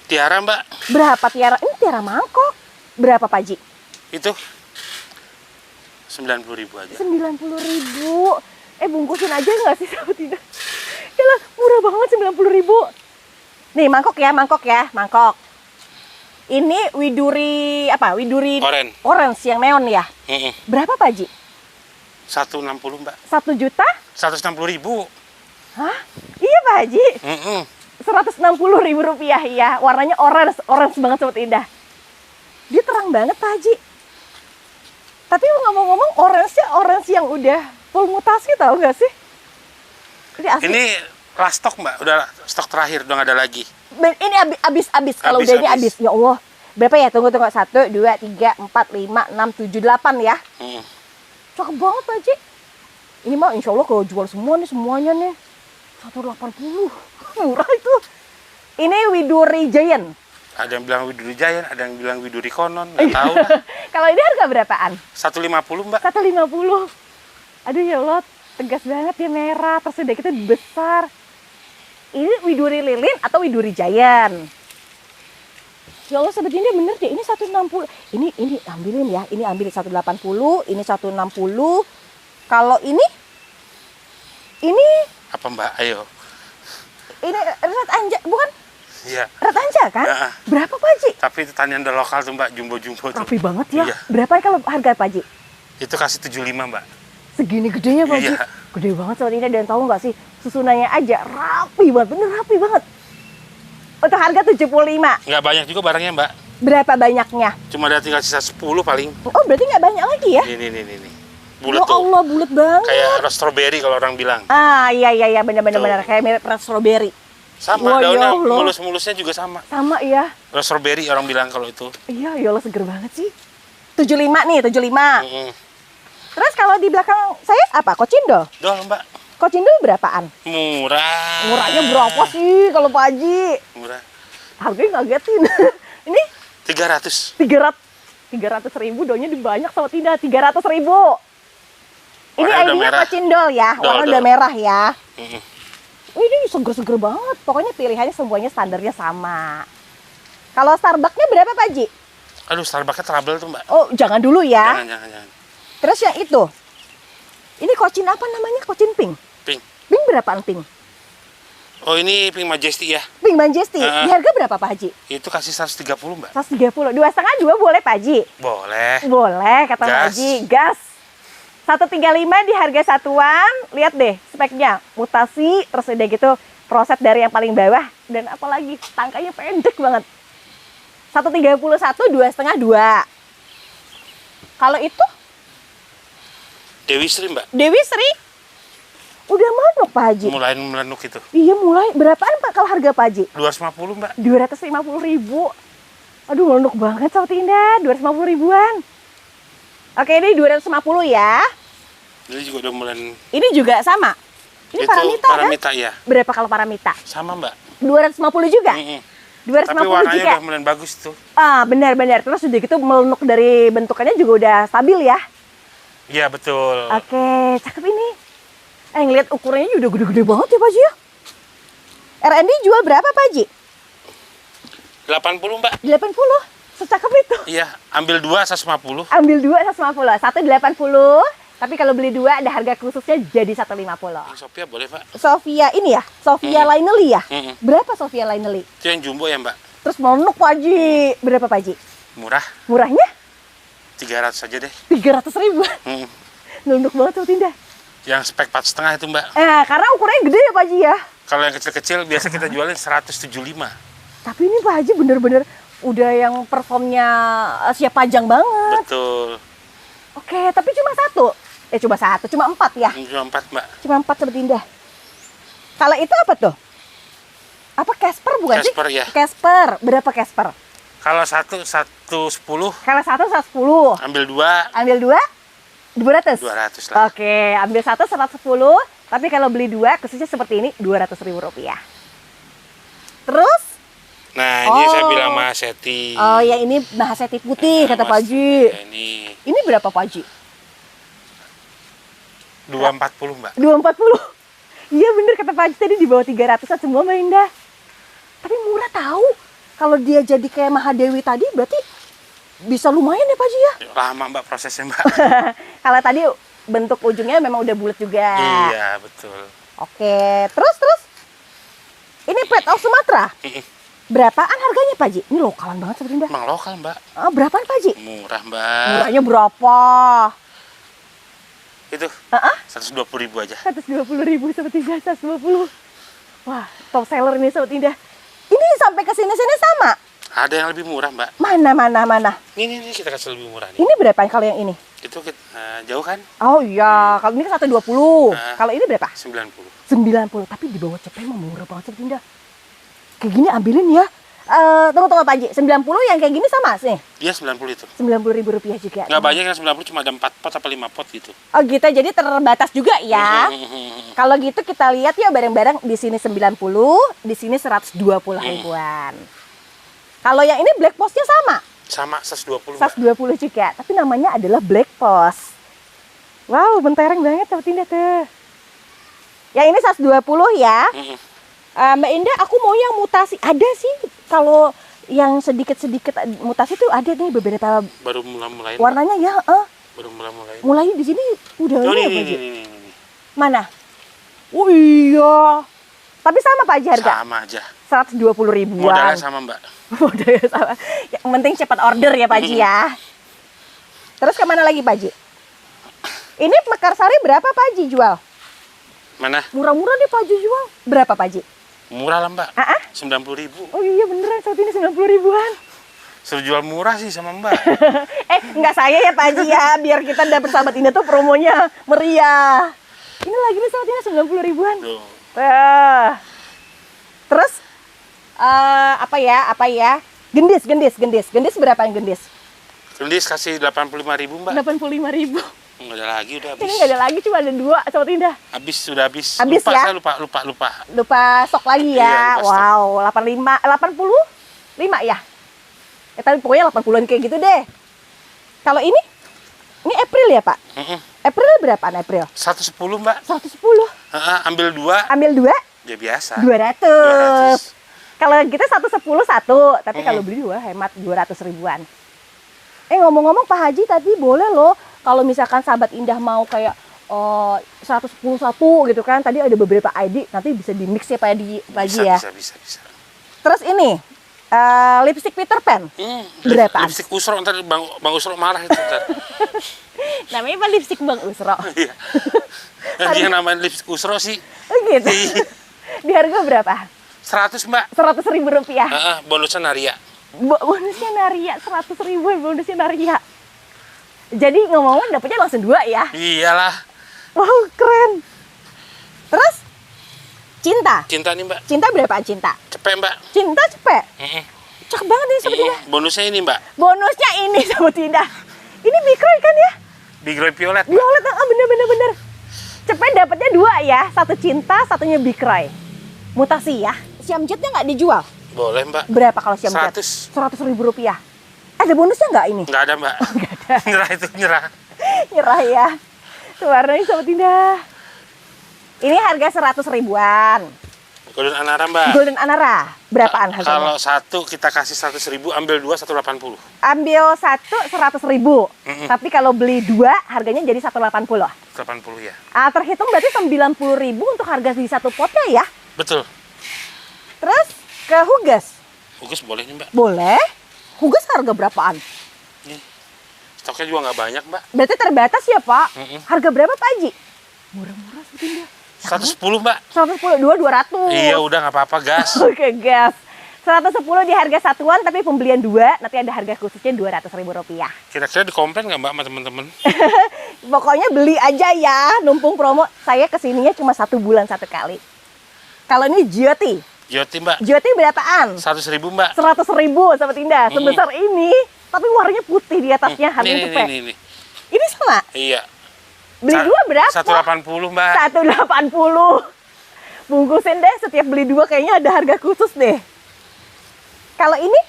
Tiara Mbak. berapa tiara? Ini tiara mangkok. Berapa Pak Ji? Itu 90.000 aja. 90.000. Bungkusin aja nggak sih Sahabat Indah? Yalah, murah banget 90.000. Nih mangkok ya, mangkok. Ini widuri apa? Widuri orange yang neon ya. Berapa Pak Ji? 160 Mbak. 1 juta? 160.000. Hah? Iya Pak Haji. 160.000 rupiah ya. Warnanya orange banget Sobat Indah. Dia terang banget Pak Haji. Tapi ngomong-ngomong orange yang udah full mutasi tahu nggak sih? Ini last stok Mbak, udah stok terakhir, udah nggak ada lagi. Ini abis kalau udah ini abis. Ya Allah. Berapa ya? Tunggu. 1, 2, 3, 4, 5, 6, 7, 8 ya. Cakep banget Pak Haji. Ini mah insya Allah kalau jual semuanya nih 180. Murah itu. Ini widuri giant. Ada yang bilang widuri giant, ada yang bilang widuri konon, nggak tahu lah. Kalau ini harga berapaan? 150 Mbak. 150. Aduh ya Allah, tegas banget ya, merah, terus udah gitu besar. Ini widuri lilin atau widuri giant? Ya Allah Sobat Indah, bener deh, ini 160. Ini ambilin ya, ini ambil 180, ini 160. Kalau ini Apa Mbak? Ayo. ini red anja, bukan? Iya. Red anja kan? Berapa Pak Haji? Tapi itu tanian dari lokal tuh Mbak, jumbo-jumbo tuh. Rapi banget ya. Iya. Berapa kalau harga Pak Haji? Itu kasih 75 Mbak. Segini gedenya Pak Haji. Iya. Gede banget Sobat Indah, dan tahu nggak sih, susunannya aja rapi banget, bener rapi banget. Untuk harga 75. Nggak banyak juga barangnya Mbak. Berapa banyaknya? Cuma ada tinggal sisa 10 paling. Oh, berarti nggak banyak lagi ya? Ini. Bulat Ya tuh. Allah, bulat banget. Kayak rose strawberry kalau orang bilang. Iya, benar. Kayak mirip rose strawberry. Sama, Wah, ya daunnya Allah. mulus-mulusnya juga sama. Sama ya. Rose strawberry orang bilang kalau itu. Iya, ya Allah, seger banget sih. 75 nih, 75. Terus kalau di belakang saya apa? Kocindol? Dol Mbak. Kocindol berapaan? Murah. Murahnya berapa sih kalau Pak Haji? Murah. Harganya ngagetin. Ini 300. 300.000, daunnya banyak Sobat Indah, 300.000. Ini Warnanya udah ID-nya merah. Kocindol ya, warna Dol. udah merah ya. Ini seger-seger banget, pokoknya pilihannya semuanya standarnya sama. Kalau Starbucks-nya berapa Pak Haji? Aduh, Starbucks-nya trouble tuh Mbak. Oh, jangan dulu ya. Jangan. Terus yang itu, ini kocin apa namanya? Kocin pink. Pink. Pink berapaan pink? Oh, ini Pink Majesty ya. Pink Majesty. Di harga berapa Pak Haji? Itu kasih 130 Mbak. 130. 2,5 boleh Pak Haji? Boleh. Boleh, kata Pak Gas. Haji. Gas. 135 di harga satuan. Lihat deh speknya. Mutasi, terus udah gitu proses dari yang paling bawah. Dan apalagi tangkanya pendek banget. 131, 2,5, 2. Kalau itu? Dewi Sri Mbak. Dewi Sri? Udah manuk Pak Haji? Mulai melenuk itu. Iya mulai. Berapaan Pak kalau harga Pak Haji? 250 Mbak. 250.000. Aduh melenuk banget Sobat Indah. 250 ribuan. Oke, ini 250 ya. Ini juga udah mulai. Ini juga sama. Ini Itu paramita kan? ya. Berapa kalau paramita? Sama Mbak. 250 juga? 250 Tapi warnanya juga. udah mulai bagus tuh. Benar. Terus udah gitu melenuk dari bentukannya juga udah stabil ya. Iya betul. Oke, cakep ini. Ngeliat ukurannya udah gede-gede banget ya Pak Haji ya. R&D jual berapa Pak Haji? 80 Mbak. 80. Secakep itu. Iya, ambil 2 150. Ambil 2 150. 1 80. Tapi kalau beli 2 ada harga khususnya jadi 150. Yang Sophia boleh Pak. Sophia ini ya, Sophia Laineli ya. Berapa Sophia Laineli? Itu yang jumbo ya Mbak. Terus melenuk Pak Haji. Berapa Pak Haji? Murah. Murahnya? 300 saja deh. 300.000. nunduk banget Sobat Indah. Yang spek 4,5 itu Mbak. Karena ukurannya gede ya Pak Haji ya. Kalau yang kecil-kecil biasa kita jualin 175. Tapi ini Pak Haji bener-bener udah yang performnya siap pajang banget. Betul. Oke, tapi cuma cuma 4 ya? Cuma 4 Mbak. Cuma 4 Sobat Indah. Kalau itu apa tuh? Apa Casper bukan sih? Casper ya. Casper, berapa Casper? Kalau 110. Kalau 110. Ambil 2. Ambil 2? 200? 200 lah. Oke, ambil 110. Tapi kalau beli 2, khususnya seperti ini, Rp200.000. Terus? Nah, ini saya bilang Mahaseti. Oh, yang ini Mahaseti putih, kata Pak Haji. Ini berapa Pak Haji? 240 Mbak. 240. Iya bener kata Pak Haji tadi di bawah 300-an semua Mbak Indah. Tapi murah tahu. Kalau dia jadi kayak Mahadewi tadi berarti bisa lumayan ya Pak Haji ya? Lama Mbak prosesnya Mbak. Kalau tadi bentuk ujungnya memang udah bulat juga. Iya betul. Oke, terus. Ini Pet of Sumatera. Berapaan harganya Pak Haji? Ini lokalan banget Sobat Indah. Emang lokal Mbak. Berapaan Pak Haji? Murah Mbak. Murahnya berapa? Itu 120.000 aja. 120.000 Sobat Indah, 120. Wah, top seller ini Sobat Indah. Ini sampai ke sini-sini sama? Ada yang lebih murah Mbak. Mana? Ini kita kasih lebih murah nih. Ini berapaan kalau yang ini? Itu jauh kan? Oh iya, kalau ini kan 120. Kalau ini berapa? 90. 90, tapi di bawah cepet mah murah banget Sobat Indah. Kayak gini ambilin ya. Tunggu Pak Haji, 90 yang kayak gini sama sih? Iya 90 itu. Rp90.000 juga. Nggak banyak yang 90, cuma ada 4 pot apa 5 pot gitu. Oh gitu, jadi terbatas juga ya. Kalau gitu kita lihat ya bareng-bareng, di sini 90, di sini 120.000-an. Kalau yang ini Black Postnya sama? Sama 120. 120 juga, tapi namanya adalah Black Post. Wow, mentereng banget Sobat Indah tuh. Yang ini 120 ya. Mbak Indah, aku mau yang mutasi. Ada sih, kalau yang sedikit-sedikit mutasi tuh ada nih beberapa. Baru mulai. Warnanya ya, Baru mulai. mulai di sini udah Oh, ya, Pak ini. Haji? Mana? Oh iya. Tapi sama Pak Haji harga? Sama aja. 120.000-an. Modalnya sama Mbak. Modalnya sama. Yang penting cepat order ya Pak Haji ya. Terus kemana lagi Pak Haji? Ini mekarsari berapa Pak Haji jual? Mana? Murah-murah nih Pak Haji jual. Berapa Pak Haji? Murah lah Mbak. 90.000. Oh iya beneran, saat ini 90.000-an. Suruh jual murah sih sama Mbak. Enggak saya ya Pak Haji ya, biar kita dapet Sahabat Indah tuh promonya meriah. Ini lagi nih saat ini 90.000-an. Terus apa ya? Gendis berapaan gendis? Gendis kasih 85.000 Mbak. 85.000. Nggak ada lagi, udah habis. Ini nggak ada lagi, cuma ada 2 Sahabat Indah. Sudah habis. Habis lupa, ya? Saya lupa. Lupa stok lagi ya. Iya, lupa stok. Wow, 85 ya? Tapi pokoknya 80-an kayak gitu deh. Kalau ini April ya Pak? April berapaan April? 110 Mbak. 110. Ambil 2. Ambil 2? Ya biasa. 200. Kalau kita 110 satu, tapi kalau beli 2 hemat 200.000-an. Ngomong-ngomong Pak Haji tadi boleh loh kalau misalkan Sahabat Indah mau kayak 110 satu gitu kan. Tadi ada beberapa ID, nanti bisa di mix ya Pak Haji ya. Bisa. Terus ini lipstick Peter Pan. Berapaan? Lipstick Usro, ntar Bang Usro marah itu ntar. Namanya Pak lipstick Bang Usro. Iya. Dia namanya lipstick Usro sih. Oh gitu. Di harga berapa? 100 Mbak. Rp100.000. Bonusnya Naria. Bonusnya Naria, 100.000 bonusnya Naria. Jadi ngomong-ngomong dapetnya langsung 2 ya? Iyalah. Wow, keren. Terus cinta nih Mbak. Cinta berapaan cinta? Cepet Mbak. Cinta cepet. Cakep banget nih Sobat Indah. Bonusnya ini Mbak. Bonusnya ini Sobat Indah. Ini Bikroy kan ya? Bikroy Violet. Violet, bener. Cepet dapetnya 2 ya. Satu cinta, satunya Bikroy. Mutasi ya. Siam jetnya nggak dijual? Boleh Mbak. Berapa kalau siam jet? 100.000. Rp100.000. Ada bonusnya nggak ini? Nggak ada Mbak. Nggak ada. Nyerah. Nyerah ya. Tuh warnanya Sobat Indah. Ini harga 100.000-an. Golden Anara Mbak. Golden Anara. Berapaan harganya? Kalau satu kita kasih 100.000, ambil 2 180. Ambil 1 100.000. Tapi kalau beli 2 harganya jadi 180. 80 ya. Terhitung berarti 90.000 untuk harga di satu potnya ya. Betul. Terus ke Huges. Huges boleh nih Mbak. Boleh. Huges harga berapaan? Nih. Stoknya juga nggak banyak, Mbak. Berarti terbatas ya, Pak? Harga berapa, Pak Haji? Murah-murah sebetulnya. 110, Mbak. 110, 200. Iya, udah nggak apa-apa, gas. Oke, gas. 110 di harga satuan, tapi pembelian 2, nanti ada harga khususnya Rp200.000. Kira-kira dikomplain nggak, Mbak, sama teman-teman? Pokoknya beli aja ya, numpung promo. Saya kesininya cuma 1 bulan 1 kali. Kalau ini Jyoti. Jyoti, Mbak. Jyoti berapaan? 100.000, Mbak. 100.000, Sobat Indah. Sebesar ini, tapi warnanya putih di atasnya, harganya cepet. Nih. Ini sama? Iya. Beli 2 berapa? 180, Mbak. 180. Bungkusin deh, setiap beli 2 kayaknya ada harga khusus deh. Kalau ini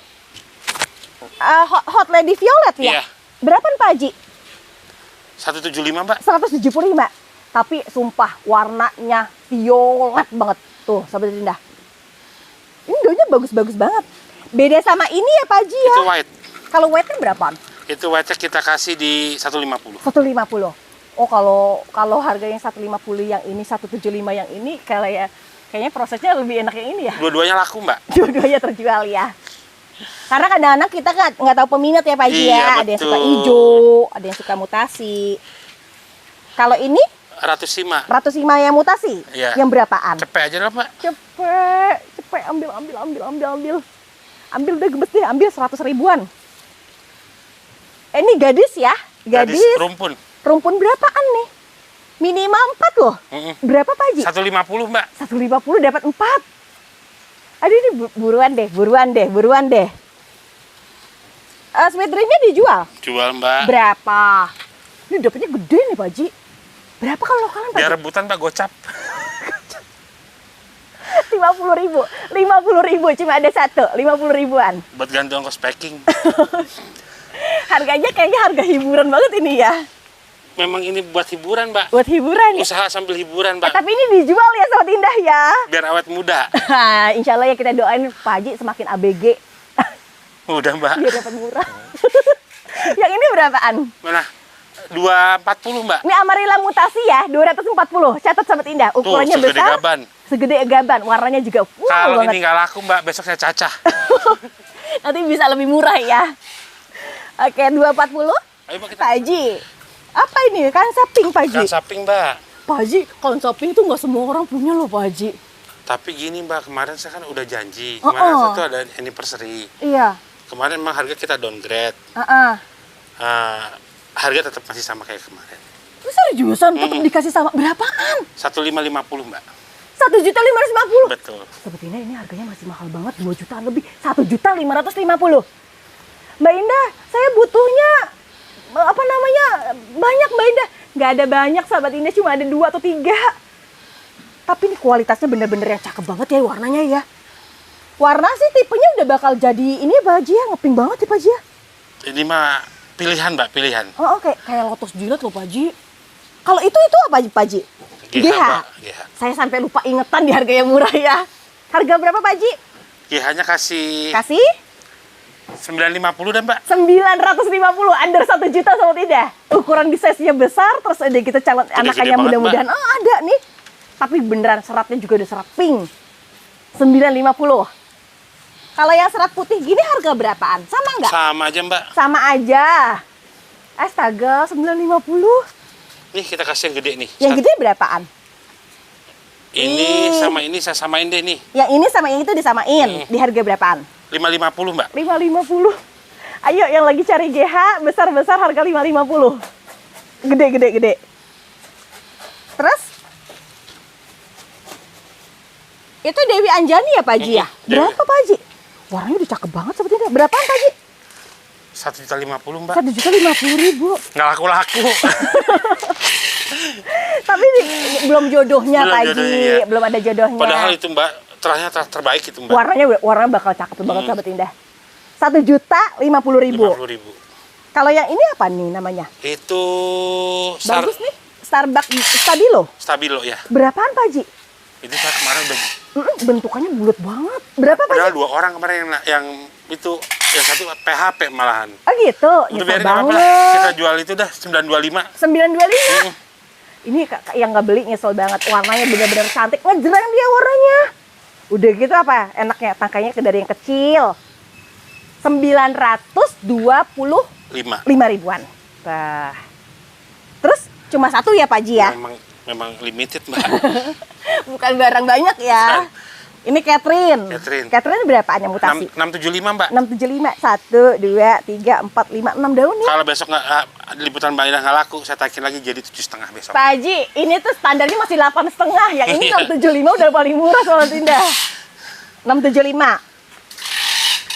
Hot Lady Violet ya? Iya. Berapaan Pak Haji? 175, Mbak. 175. Tapi sumpah warnanya violet banget. Tuh, Sobat Indah. Ini daunnya bagus-bagus banget. Beda sama ini ya Pak Haji ya? Itu white. Kalau white kan berapaan? Itu white kita kasih di 150. 150. Oh, kalau harganya 150 yang ini, 175 yang ini, kayaknya prosesnya lebih enak yang ini ya. Dua-duanya laku, Mbak. Dua-duanya terjual ya. Karena kadang-kadang kita kan nggak tahu peminat ya Pak Haji Iya, ya. Ada yang suka betul. hijau, ada yang suka mutasi. Kalau ini Ratushima. Ratushima yang mutasi, Iya. yang berapaan? Cepet aja lah, Mbak. Cepet, ambil. Ambil deh, gemes deh, ambil 100.000-an. Ini gadis ya, gadis. Rumpun. Rumpun berapaan nih? Minimal 4 loh. Berapa Pak Haji? 150, Mbak. 150 dapat 4. Aduh ini buruan deh. Sweet dreamnya dijual? Jual, Mbak. Berapa? Ini dapatnya gede nih Pak Haji. Berapa kalau lokalan Pak Biar Haji? rebutan, Mbak, gocap. 50.000. 50.000 cuma ada satu, 50.000-an. Buat ganti ongkos packing. Harganya kayaknya harga hiburan banget ini ya. Memang ini buat hiburan, Mbak. Buat hiburan ya. Usaha sambil hiburan, Mbak. Tapi ini dijual ya Sobat Indah ya. Biar awet muda. Insya Allah ya kita doain Pak Haji semakin ABG. Udah, Mbak. Biar dapat murah. Yang ini berapaan? Mana? 240, Mbak. Ini Amarilla mutasi ya, 240. Catat Sobat Indah, ukurannya Tuh, segede besar. gaban. Segede gaban, warnanya juga wow Kalau banget. ini nggak laku, Mbak, besok saya cacah. Nanti bisa lebih murah ya. Oke, 240. Ayo, Mbak, kita. Pak Haji, apa ini? Kansa pink Pak Haji. Kan samping, Mbak. Pak Haji, kansa pink itu nggak semua orang punya loh Pak Haji. Tapi gini, Mbak, kemarin saya kan udah janji. Kemarin itu ada anniversary. Iya. Kemarin memang harga kita downgrade. Harga tetap masih sama kayak kemarin. Terus seriusan tetap dikasih sama berapaan? 1.550, Mbak. 1.550.000. Betul. Sebetulnya ini harganya masih mahal banget, 2 jutaan lebih. 1.550.000. Mbak Indah, saya butuhnya banyak Mbak Indah. Nggak ada banyak Sahabat Indah, cuma ada 2 atau 3. Tapi ini kualitasnya bener-bener yang cakep banget ya warnanya ya. Warna sih tipenya udah bakal jadi ini Pak Haji ya, ngepink banget ya Pak Haji ya. Ini mah pilihan, Mbak, pilihan. Oh, kayak lotus jilat loh Pak Haji. Kalau itu apa Pak Haji? GH, Mbak. GH. Saya sampai lupa ingetan di harga yang murah ya. Harga berapa Pak Haji? GH-nya kasih Kasih 950 dan, Mbak. 950, under 1 juta Sobat Indah. Ukuran di size-nya besar, terus ada kita calon anakannya banget, mudah-mudahan. Mbak. Oh, ada nih. Tapi beneran seratnya juga ada serat pink. 950. Kalau yang serat putih gini harga berapaan? Sama nggak? Sama aja, Mbak. Sama aja. Astaga, 950. Nih, kita kasih yang gede nih. Yang gede berapaan? Ini sama ini saya samain deh nih. Yang ini sama yang itu disamain. Di harga berapaan? 550, Mbak. 550. Ayo yang lagi cari GH, besar-besar harga 550. Gede. Terus? Itu Dewi Anjani ya Pak Haji ya? Dewi. Berapa Pak Haji? Warnanya udah cakep banget sebetulnya. Berapaan Pak Haji? 1.050, Mbak. 1.050.000. Nggak laku-laku. Tapi belum jodohnya Belum Pak Haji. jodohnya, iya. Belum ada jodohnya. Padahal itu, Mbak, ternyata terbaik itu, Mbak. Warnanya bakal cakep banget Sahabat Indah. 1.050.000. 50.000. Kalau yang ini apa nih namanya? Itu Bagus nih. Starbucks Stabilo. Stabilo ya. Berapaan Pak Haji? Itu saya kemarin udah. Bentukannya bulat banget. Berapa Pak Padahal Haji? 2 orang kemarin yang itu, yang satu PHP malahan. Oh gitu. Udah Nyesel biarin apa-apa lah. banget. Kita jual itu dah 925. 925. Ini yang nggak beli nyesel banget. Warnanya benar-benar cantik. Ngejreng dia warnanya. Udah gitu apa? Enaknya tangkainya dari yang kecil. 925 5. ribuan. Wah. Terus cuma satu ya Pak Ji ya? Memang limited, Mbak. Bukan barang banyak ya. Bukan. Ini Catherine. Catherine berapaan yang mutasi? 675, Mbak. 675. 1, 2, 3, 4, 5, 6 daun ya. Kalau besok liputan Mbak Indah nggak laku, saya taikin lagi jadi 7,5 besok. Pak Haji, ini tuh standarnya masih 8,5. Yang ini 675 udah paling murah Sobat Indah. 675.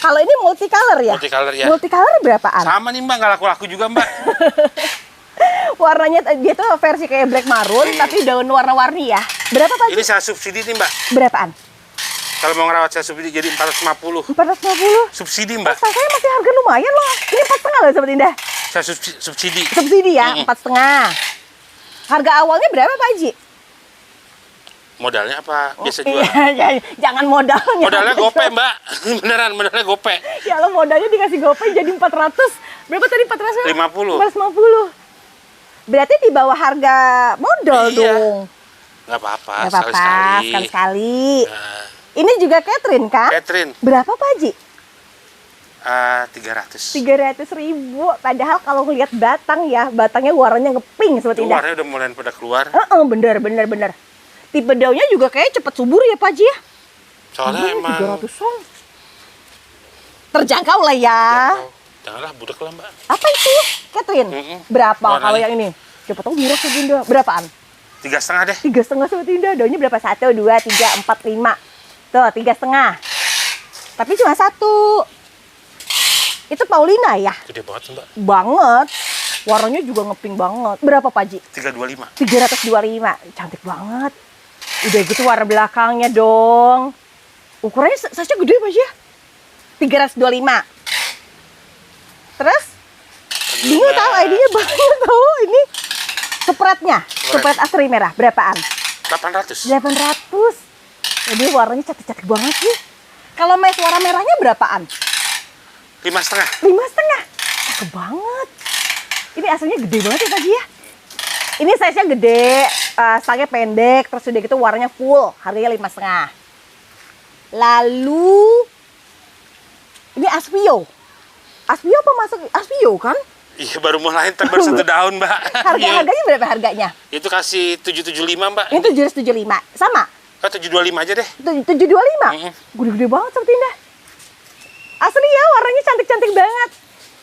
Kalau ini multicolor ya? Multicolor ya. Multicolor berapaan? Sama nih Mbak, nggak laku-laku juga Mbak. Warnanya dia tuh versi kayak black maroon, tapi daun warna-warni ya. Berapa Pak Haji? Ini saya subsidi nih Mbak. Berapaan? Kalau mau ngerawat saya subsidi jadi 450. 450? Subsidi Mbak. Saya masih harga lumayan loh. Ini 4,5 loh Sobat Indah. Saya subsidi. Subsidi ya, 4,5. Harga awalnya berapa Pak Haji? Modalnya apa? Biasa jual. Iya, jangan modalnya. Modalnya gope Mbak. Beneran, modalnya gope. Ya lo modalnya dikasih gope jadi 400. Berapa tadi 400? 50. 450. Berarti di bawah harga modal dong. Nggak apa-apa, Nggak apa-apa, sekali-sekali. Nah. Ini juga Catherine kan? Catherine. Berapa Pak Haji? 300. 300.000. Padahal kalau ngeliat batang ya, batangnya warnanya ngeping seperti ini. Warnanya udah mulai pada keluar. Bener. Tipe daunnya juga kayak cepet subur ya Pak Haji ya? Soalnya emang 300-an. Terjangkau lah ya. Janganlah budak lah Mbak. Apa itu Catherine? Berapa kalau yang ini? Siapa tahu murah Sobat Indah. Berapaan? 3,5 deh. 3,5 Sobat Indah. Daunnya berapa? 1, 2, 3, 4, 5. Tuh 3,5. Tapi cuma satu. Itu Paulina ya? Gede banget Mbak. Banget. Warnanya juga ngepink banget. Berapa Pak Haji? 325. 325. Cantik banget. Udah gitu warna belakangnya dong. Ukurannya size-nya gede Pak Haji ya? 325. Terus? Bingung tahu ID-nya banget tahu ini. Spreadnya, spread asri merah berapaan? 800. 800. Jadi warnanya cantik-cantik banget sih. Kalau mes warna merahnya berapaan? 5,5. 5,5. Cakep banget. Ini aslinya gede banget ya Pak Haji ya. Ini size-nya gede, stangnya pendek, terus udah gitu warnanya full, harganya 5,5. Lalu ini Aspio. Aspio apa masuk Aspio kan? Iya baru mulai baru 1 daun Mbak. Harganya berapa harganya? Itu kasih 775 Mbak. Ini 775. Sama? 725 aja deh. 725? Gede-gede banget seperti ini. Asli ya, warnanya cantik-cantik banget.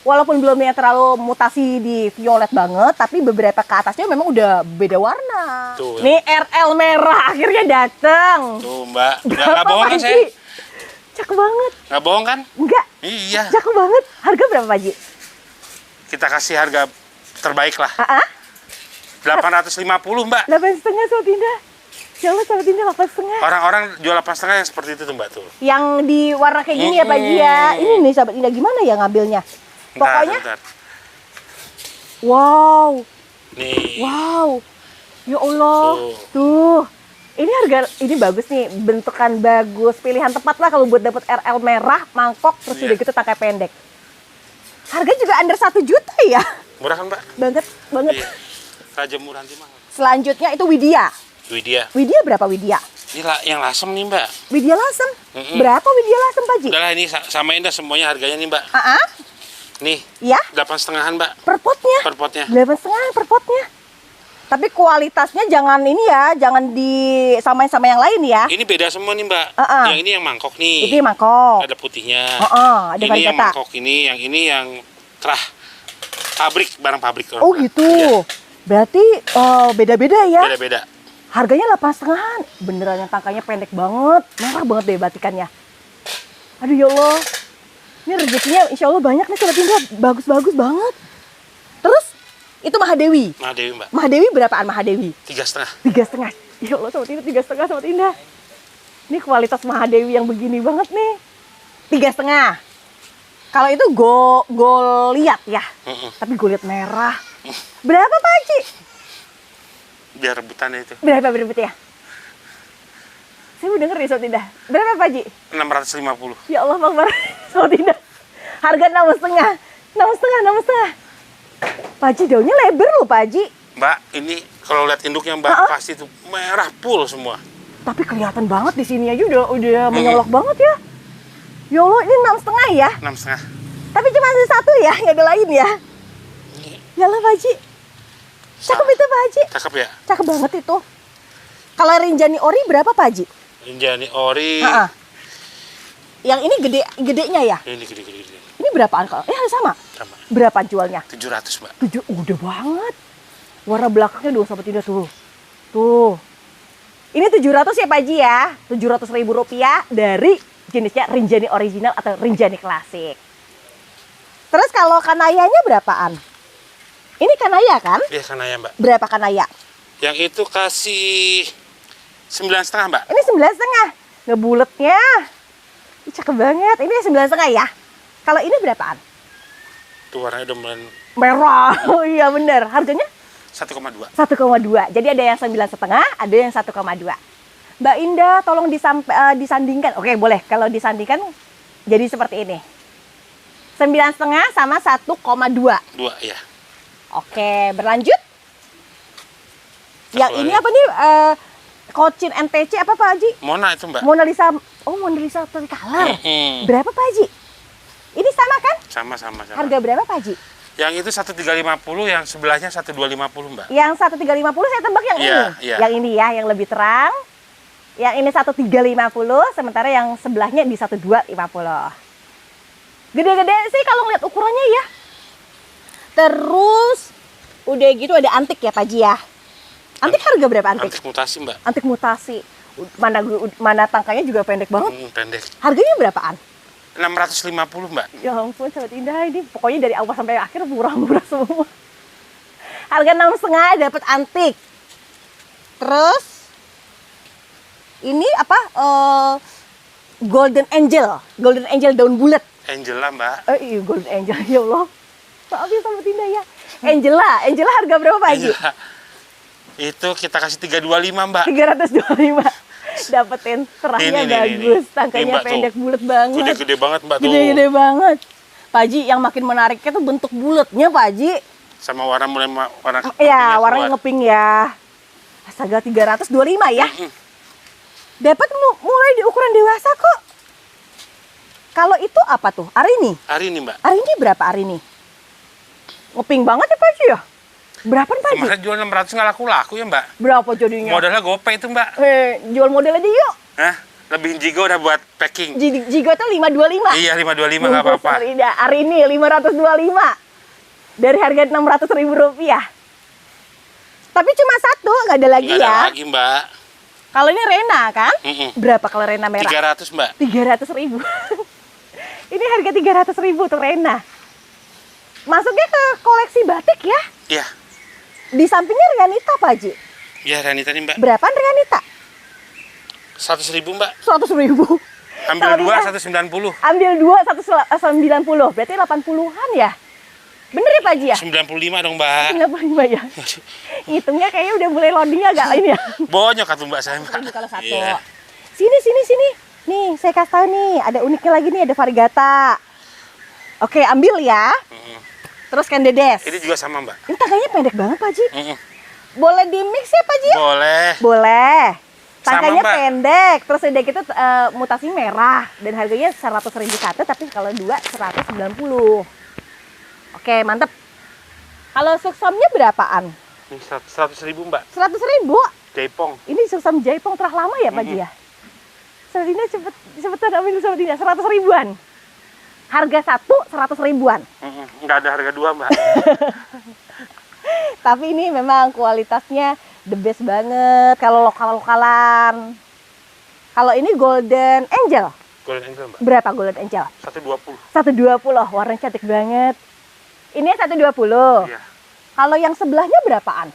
Walaupun belum yang terlalu mutasi di violet banget, tapi beberapa ke atasnya memang udah beda warna. Tuh. Nih RL merah akhirnya datang. Tuh Mbak, nggak bohong kan saya? Cakep banget. Nggak bohong kan? Enggak. Iya. Cakep banget. Harga berapa Pak Haji? Kita kasih harga terbaik lah. 850 Mbak. 8,5 Sobat Indah. Ya Allah Sobat Indah 8,5. Orang-orang jual 8,5 yang seperti itu tuh Mbak tuh. Yang di warna kayak gini ya Pak Haji ya. Ini nih Sobat Indah gimana ya ngambilnya? Pokoknya. Bentar. Wow. Nih. Wow. Ya Allah. Tuh. Ini bagus nih, bentukan bagus, pilihan tepat lah kalau buat dapet RL merah, mangkok, terus udah gitu tangkai pendek. Harga juga under 1 juta ya? Murah kan Mbak? Banget. Iya. Raja murah nanti mah. Selanjutnya itu Widya. Widya berapa Widya? Ini yang lasem nih Mbak. Widya lasem? Berapa Widya lasem Pak Haji? Udah lah ini samain dah semuanya harganya nih Mbak. Nih. Ya? 8,5-an Mbak. Per potnya? Per potnya. 8,5 per potnya. Tapi kualitasnya jangan ini ya, jangan disamain sama yang lain ya. Ini beda semua nih Mbak. Yang ini yang mangkok nih. Ini mangkok. Ada putihnya. Ada ini yang varigata. mangkok ini, yang ini yang kerah. Pabrik, barang pabrik. Oh gitu. Ya. Berarti beda-beda ya? Beda-beda. Harganya 8,5. Beneran yang tangkanya pendek banget. Merah banget deh batikannya. Aduh ya Allah. Ini rezekinya insya Allah banyak nih Sobat Indah. Bagus-bagus banget. Terus itu Mahadewi. Mahadewi Mbak. Mahadewi berapaan Mahadewi? 3,5. 3,5. Ya Allah Sobat Indah 3,5 Sobat Indah. Ini kualitas Mahadewi yang begini banget nih. 3,5. Kalau itu Goliat ya. Tapi Goliat merah. Berapa Pak Haji? Biar rebutannya itu. Berapa ya? Saya mau denger nih Sobat Indah. Berapa Pak Haji? 650. Ya Allah Bang Sobat Indah. Harga 6,5. 6,5. Pak Haji daunnya lebar loh Pak Haji. Mbak, ini kalau lihat induknya Mbak pasti tuh merah full semua. Tapi kelihatan banget di sini aja udah menyolok banget ya. Ya Allah, ini 6,5 ya? 6,5. Tapi cuma satu ya, nggak ada lain ya? Ya lah Pak Haji. Cakep itu Pak Haji. Cakep ya? Cakep banget itu. Kalau Rinjani Ori berapa Pak Haji? Rinjani Ori. Yang ini gedenya ya? Ini gede. Ini berapaan kalau? Sama. Sama. Berapa jualnya? 700, Mbak. Udah banget. Warna belakangnya dong sahabat Indah tuh. Tuh. Ini 700 ya Pak Haji ya. 700.000 rupiah dari jenisnya Rinjani original atau Rinjani klasik. Terus kalau kanayanya berapaan? Ini kanaya kan? Iya, kanaya Mbak. Berapa kanaya? Yang itu kasih 9,5 Mbak. Ini 9,5. Ngebuletnya. Ih, cakep banget. Ini 9,5 ya. Kalau ini berapaan? Tuh warnanya udah mulai Merah. Oh iya bener. Harganya? 1,2. 1,2. Jadi ada yang 9,5, ada yang 1,2. Mbak Indah tolong disandingkan. Oke boleh. Kalau disandingkan jadi seperti ini. 9,5 sama 1,2. 2 ya. Oke berlanjut. Yang ini apa nih? Kocin NTC apa Pak Haji? Mona itu Mbak. Mona Lisa. Oh Mona Lisa Tricolor. Berapa Pak Haji? Ini sama kan? Sama. Harga berapa Pak Haji? Yang itu 1.350, yang sebelahnya 1.250 Mbak. Yang 1.350 saya tebak yang ini. Iya. Yang ini ya, yang lebih terang. Yang ini 1.350, sementara yang sebelahnya di 1.250. Gede-gede sih kalau ngeliat ukurannya ya. Terus udah gitu ada antik ya Pak Haji ya. Antik harga berapa antik? Antik mutasi Mbak. Antik mutasi. Mana tangkanya juga pendek banget. Pendek. Harganya berapaan? 650 Mbak. Ya ampun sahabat Indah, ini pokoknya dari awal sampai akhir murah-murah semua. Harga 6,5 dapat antik. Terus ini apa? Golden Angel daun bulat. Angela Mbak. Iya Golden Angel ya Allah. Maaf ya sahabat Indah ya. Angela harga berapa Pak Haji? Angela. Itu kita kasih 325 Mbak. 325. Dapetin terahnya bagus, tangkanya pendek bulat banget. Gede-gede banget Mbak tuh. Gede-gede banget. Pak Haji yang makin menariknya tuh bentuk bulatnya Pak Haji. Sama warna warna. Ya, warna ngeping ya. Astaga 325 ya. Dapat mulai di ukuran dewasa kok. Kalau itu apa tuh? Arini. Arini Mbak. Arini berapa Arini? Ngeping banget ya Pak Haji ya? Berapa Pak Haji? Kemarin jual 600 nggak laku-laku ya Mbak. Berapa jadinya? Modalnya gopay itu Mbak. Jual model aja yuk. Hah? Lebihin Jigo udah buat packing. Jigo tuh 525. Iya 525 nggak apa-apa. Arini 525. Dari harga 600.000 rupiah. Tapi cuma satu, nggak ada lagi Nggak ya. ada lagi Mbak. Kalau ini Rena kan? Berapa kalau Rena merah? 300 Mbak. 300.000. Ini harga 300.000 tuh Rena. Masuknya ke koleksi batik ya? Iya. Di sampingnya Rianita Pak Haji. Iya Rianita nih Mbak. Berapaan Rianita? 100.000 Mbak. 100.000. Ambil 2 190. Ambil 2 190. Berarti 80-an ya? Bener ya Pak Haji ya? 95 dong Mbak. 95 ya. Hitungnya kayaknya udah mulai loading agak ini ya. Bonyok atuh Mbak saya Mbak. Ini kalau satu. Iya. Sini. Nih, saya kasih tahu nih, ada uniknya lagi nih, ada varigata. Oke, ambil ya. Terus Candedes. Ini juga sama Mbak. Ini tangkanya pendek banget Pak Haji. Boleh di mix ya Pak Haji? Boleh. Tangkanya Mbak. pendek, terus udah gitu mutasi merah dan harganya 100.000 satu, tapi kalau 2 190. Oke, mantep. Kalau suksomnya berapaan? Ini 100.000 Mbak. 100.000. Jaipong. Ini suksom Jaipong terah lama ya Pak Haji ya? Saudina cepetan ambil Saudina 100.000-an. Harga satu 100.000-an. Nggak ada harga 2 Mbak. Tapi ini memang kualitasnya the best banget kalau lokal-lokalan. Kalau ini Golden Angel. Golden Angel Mbak. Berapa Golden Angel? 120. 120, warnanya cantik banget. Ini 120. Iya. Kalau yang sebelahnya berapaan?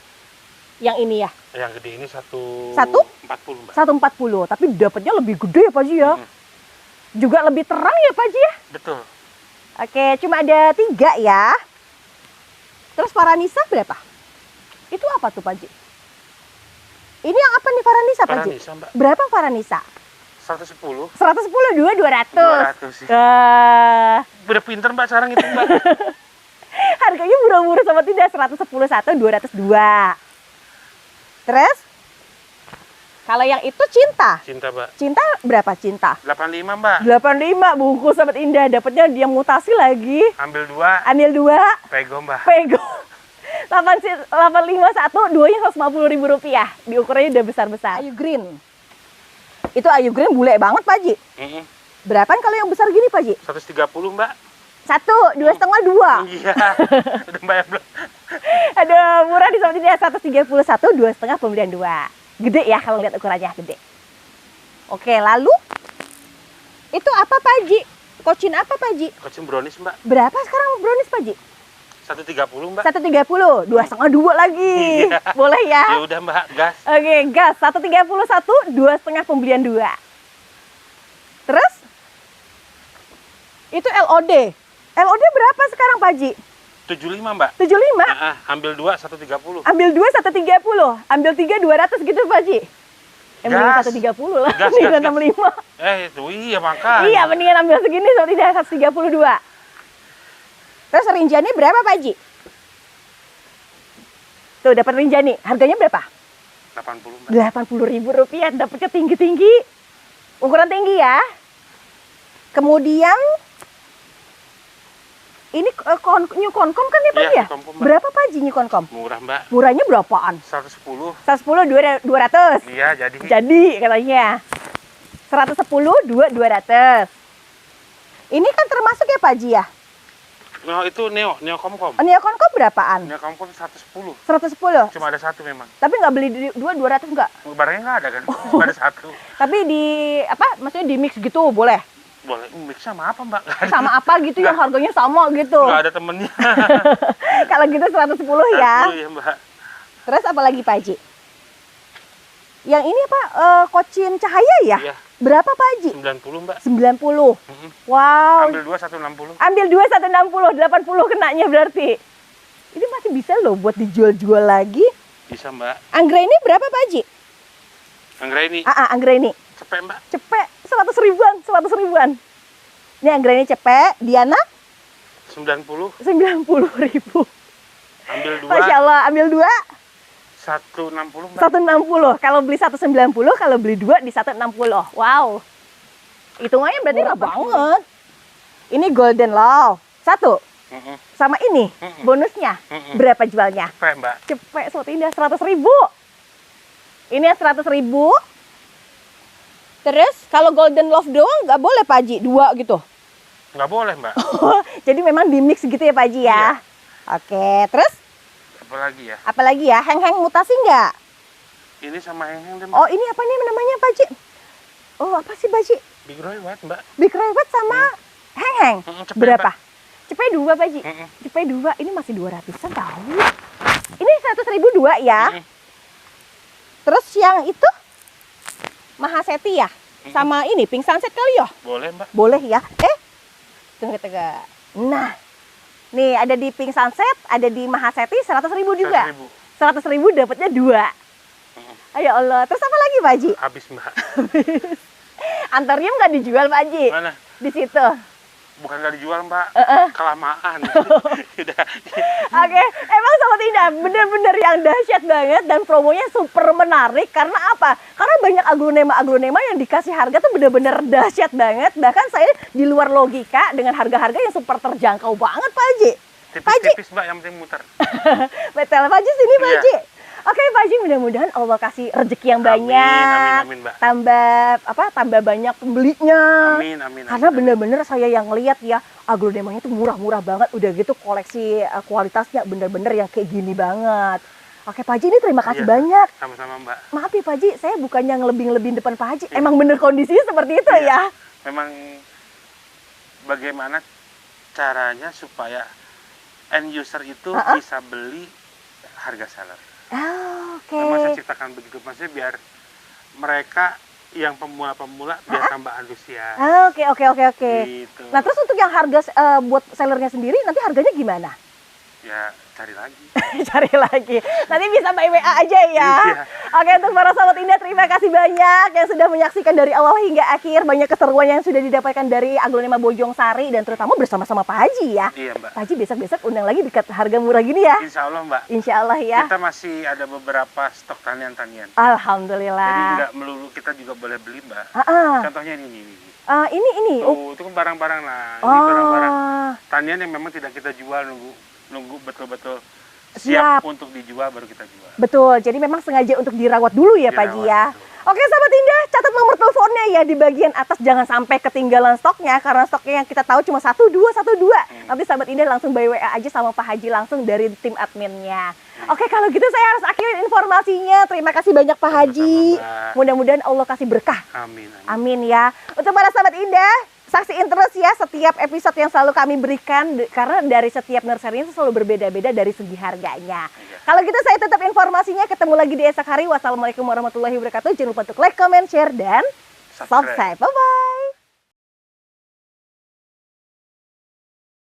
Yang ini ya? Yang gede ini 140 Mbak. 140, tapi dapatnya lebih gede ya Pak Haji ya. Juga lebih terang ya Pak Haji ya. Betul. Oke, cuma ada 3 ya. Terus Varanisa berapa? Itu apa tuh Pak Haji? Ini yang apa nih Varanisa Pak Haji? Varanisa Mbak. Berapa Varanisa? 110. 110, 200. 200 sih. Udah pinter Mbak sekarang itu Mbak. Harganya murah-murah sama tidak, 111, 202. Terus kalau yang itu Cinta. Cinta Mbak. Cinta berapa Cinta? 85 Mbak. 85 bungkus sahabat Indah, dapatnya dia mutasi lagi. Ambil 2. Ambil 2. Pego Mbak. Pego. 851, duanya Rp150.000. Diukurannya udah besar-besar. Ayu green. Itu ayu green bule banget, Pak Haji. Berapaan kalau yang besar gini, Pak Haji? 130, Mbak. Satu, 2,5, 2. Iya. Udah bayar belum? Aduh, murah di Sobat Indah. 131, 2,5 pembelian 2. Gede ya kalau lihat ukurannya, gede. Oke, lalu itu apa, Pak Haji? Kocin apa, Pak Haji? Kocin brownies, Mbak. Berapa sekarang brownies, Pak Haji? 130, Mbak. 130, 2,5, 2 lagi. Iya. Boleh ya? Ya udah, Mbak, gas. Oke, gas. 131, 2,5 pembelian 2. Terus itu LOD. LOD berapa sekarang, Pak Haji? 75, Mbak. 75? Ambil 2, 130. Ambil 2, 130. Ambil 3, 200 gitu, Pak Haji. Mendingan 130 lah. Gas, Mendingan gas, 65. Itu iya makanya. Iya, mendingan ambil segini, so tidak 132. Terus rinjani berapa, Pak Haji? Tuh, dapat rinjani. Harganya berapa? 80, Mbak. Rp80.000. Dapatnya tinggi-tinggi. Ukuran tinggi ya. Kemudian ini New Concom kan ya, Pak Iya, ya? New Concom, Mbak. Berapa, Pak Haji, New Concom? Murah, Mbak. Murahnya berapaan? 110. 110, 200. Iya, jadi. Jadi katanya 110, 200. Ini kan termasuk ya, Pak Haji ya? No, itu Neo Comcom. Neo Concom berapaan? Neo Comcom 110. 110. Cuma ada satu memang. Tapi nggak beli di 200 nggak? Barangnya nggak ada kan? Cuma ada satu. Tapi di apa? Maksudnya di mix gitu boleh? Boleh. Mix sama apa, Mbak? Nggak ada. Sama apa gitu yang harganya sama gitu? Nggak ada temennya. Kalau gitu 110 ya. 110 ya, Mbak. Terus apa lagi, Pak Haji? Yang ini apa? Kocin cahaya ya? Iya. Berapa, Pak Haji? 90, Mbak. 90. Wow. Ambil 2, 160. Ambil 2, 160. 80 kenanya berarti. Ini masih bisa loh buat dijual-jual lagi. Bisa, Mbak. Anggrek ini berapa, Pak Haji? Anggrek ini. Anggrek ini. Cepet, Mbak. Cepet, 100 ribuan, 100 ribuan. Ini anggrek ini cepet. Diana? 90. 90.000. Ambil 2. Masya Allah, ambil 2. 160, Mbak. 160. Kalau beli 190, kalau beli 2 di 160. Wow. Hitungannya berarti murah banget. Ini Golden Love. 1. Sama ini, bonusnya. Berapa jualnya? Cepet, Mbak. Cepet, Sobat Indah, 100.000. Ini 100.000. Terus kalau Golden Love doang nggak boleh, Pak Haji? 2 gitu? Nggak boleh, Mbak. Jadi memang di mix gitu ya, Pak Haji ya? Iya. Oke, terus? Apalagi ya? Apalagi ya? Heng-heng mutasi nggak? Ini sama yang deh, Mbak. Oh, ini apa nih namanya, Pak Haji? Oh, apa sih, Pak Haji? Big Roy White, Mbak. Big Roy sama heng-heng. Cepet, Berapa? Mbak. Cepet 2, Pak Haji. Cepet 2, ini masih 200-an tahu. Ini 100.000 2 ya. Terus yang itu Mahaseti ya? Sama ini Pink Sunset kali ya? Boleh, Mbak. Boleh ya. Tunggu. Nah, nih ada di Pink Sunset, ada di Mahaseti 100.000 juga. 100.000 dapatnya 2. Ayo Allah. Terus apa lagi, Pak Haji? Habis, Mbak. Antorium nggak dijual, Pak Haji? Mana? Di situ. Bukan nggak dijual, Mbak. Kelamaan. Udah. Oke, emang Sobat Indah bener-bener yang dahsyat banget dan promonya super menarik. Karena apa? Karena banyak aglonema yang dikasih harga tuh bener-bener dahsyat banget. Bahkan saya di luar logika dengan harga-harga yang super terjangkau banget, Pak Haji. Tipis-tipis, Mbak, yang penting muter. Betul, Pak Haji sini, Pak Iya. Haji. Oke, Pak Haji, mudah-mudahan Allah kasih rezeki yang banyak. Amin, Mbak. Tambah banyak pembelinya. Amin. Karena bener-bener saya yang lihat ya, aglonemanya tuh murah-murah banget. Udah gitu koleksi kualitasnya bener-bener yang kayak gini banget. Oke, Pak Haji, ini terima kasih banyak. Sama-sama, Mbak. Maaf ya, Pak Haji, saya bukannya ngelebih-ngelebihin depan Pak Haji. Emang bener kondisinya seperti itu ya? Memang bagaimana caranya supaya end user itu bisa beli harga seller. Oke. Memang saya ciptakan begitu, maksudnya biar mereka yang pemula-pemula biar tambah antusias. Oke. Gitu. Nah, terus untuk yang harga buat sellernya sendiri, nanti harganya gimana? Ya, cari lagi. Cari lagi. Nanti bisa by WA aja ya. Iya. Oke, untuk para Sobat Indah, terima kasih banyak yang sudah menyaksikan dari awal hingga akhir. Banyak keseruan yang sudah didapatkan dari aglonema Bojong Sari dan terutama bersama-sama Pak Haji ya. Iya, Mbak. Pak Haji besok-besok undang lagi dekat harga murah gini ya. Insya Allah, Mbak. Insya Allah ya. Kita masih ada beberapa stok tanian-tanian. Alhamdulillah. Jadi nggak melulu kita juga boleh beli, Mbak. Contohnya ini. Ini. Tuh, itu kan barang-barang lah. Ini barang-barang tanian yang memang tidak kita jual, nunggu betul-betul siap untuk dijual baru kita jual. Betul, jadi memang sengaja untuk dirawat dulu ya Pak Ji ya. Oke Sahabat Indah, catat nomor teleponnya ya di bagian atas, jangan sampai ketinggalan stoknya, karena stoknya yang kita tahu cuma 1212. Nanti Sahabat Indah langsung by WA aja sama Pak Haji langsung dari tim adminnya. Oke, kalau gitu saya harus akhirin informasinya. Terima kasih banyak Pak Haji. Mudah-mudahan Allah kasih berkah. Amin. Amin ya. Untuk para Sahabat Indah, saksiin terus ya setiap episode yang selalu kami berikan, karena dari setiap nursery itu selalu berbeda-beda dari segi harganya. Kalau gitu saya tutup informasinya, ketemu lagi di esok hari. Wassalamualaikum warahmatullahi wabarakatuh. Jangan lupa untuk like, comment, share, dan subscribe. Bye-bye.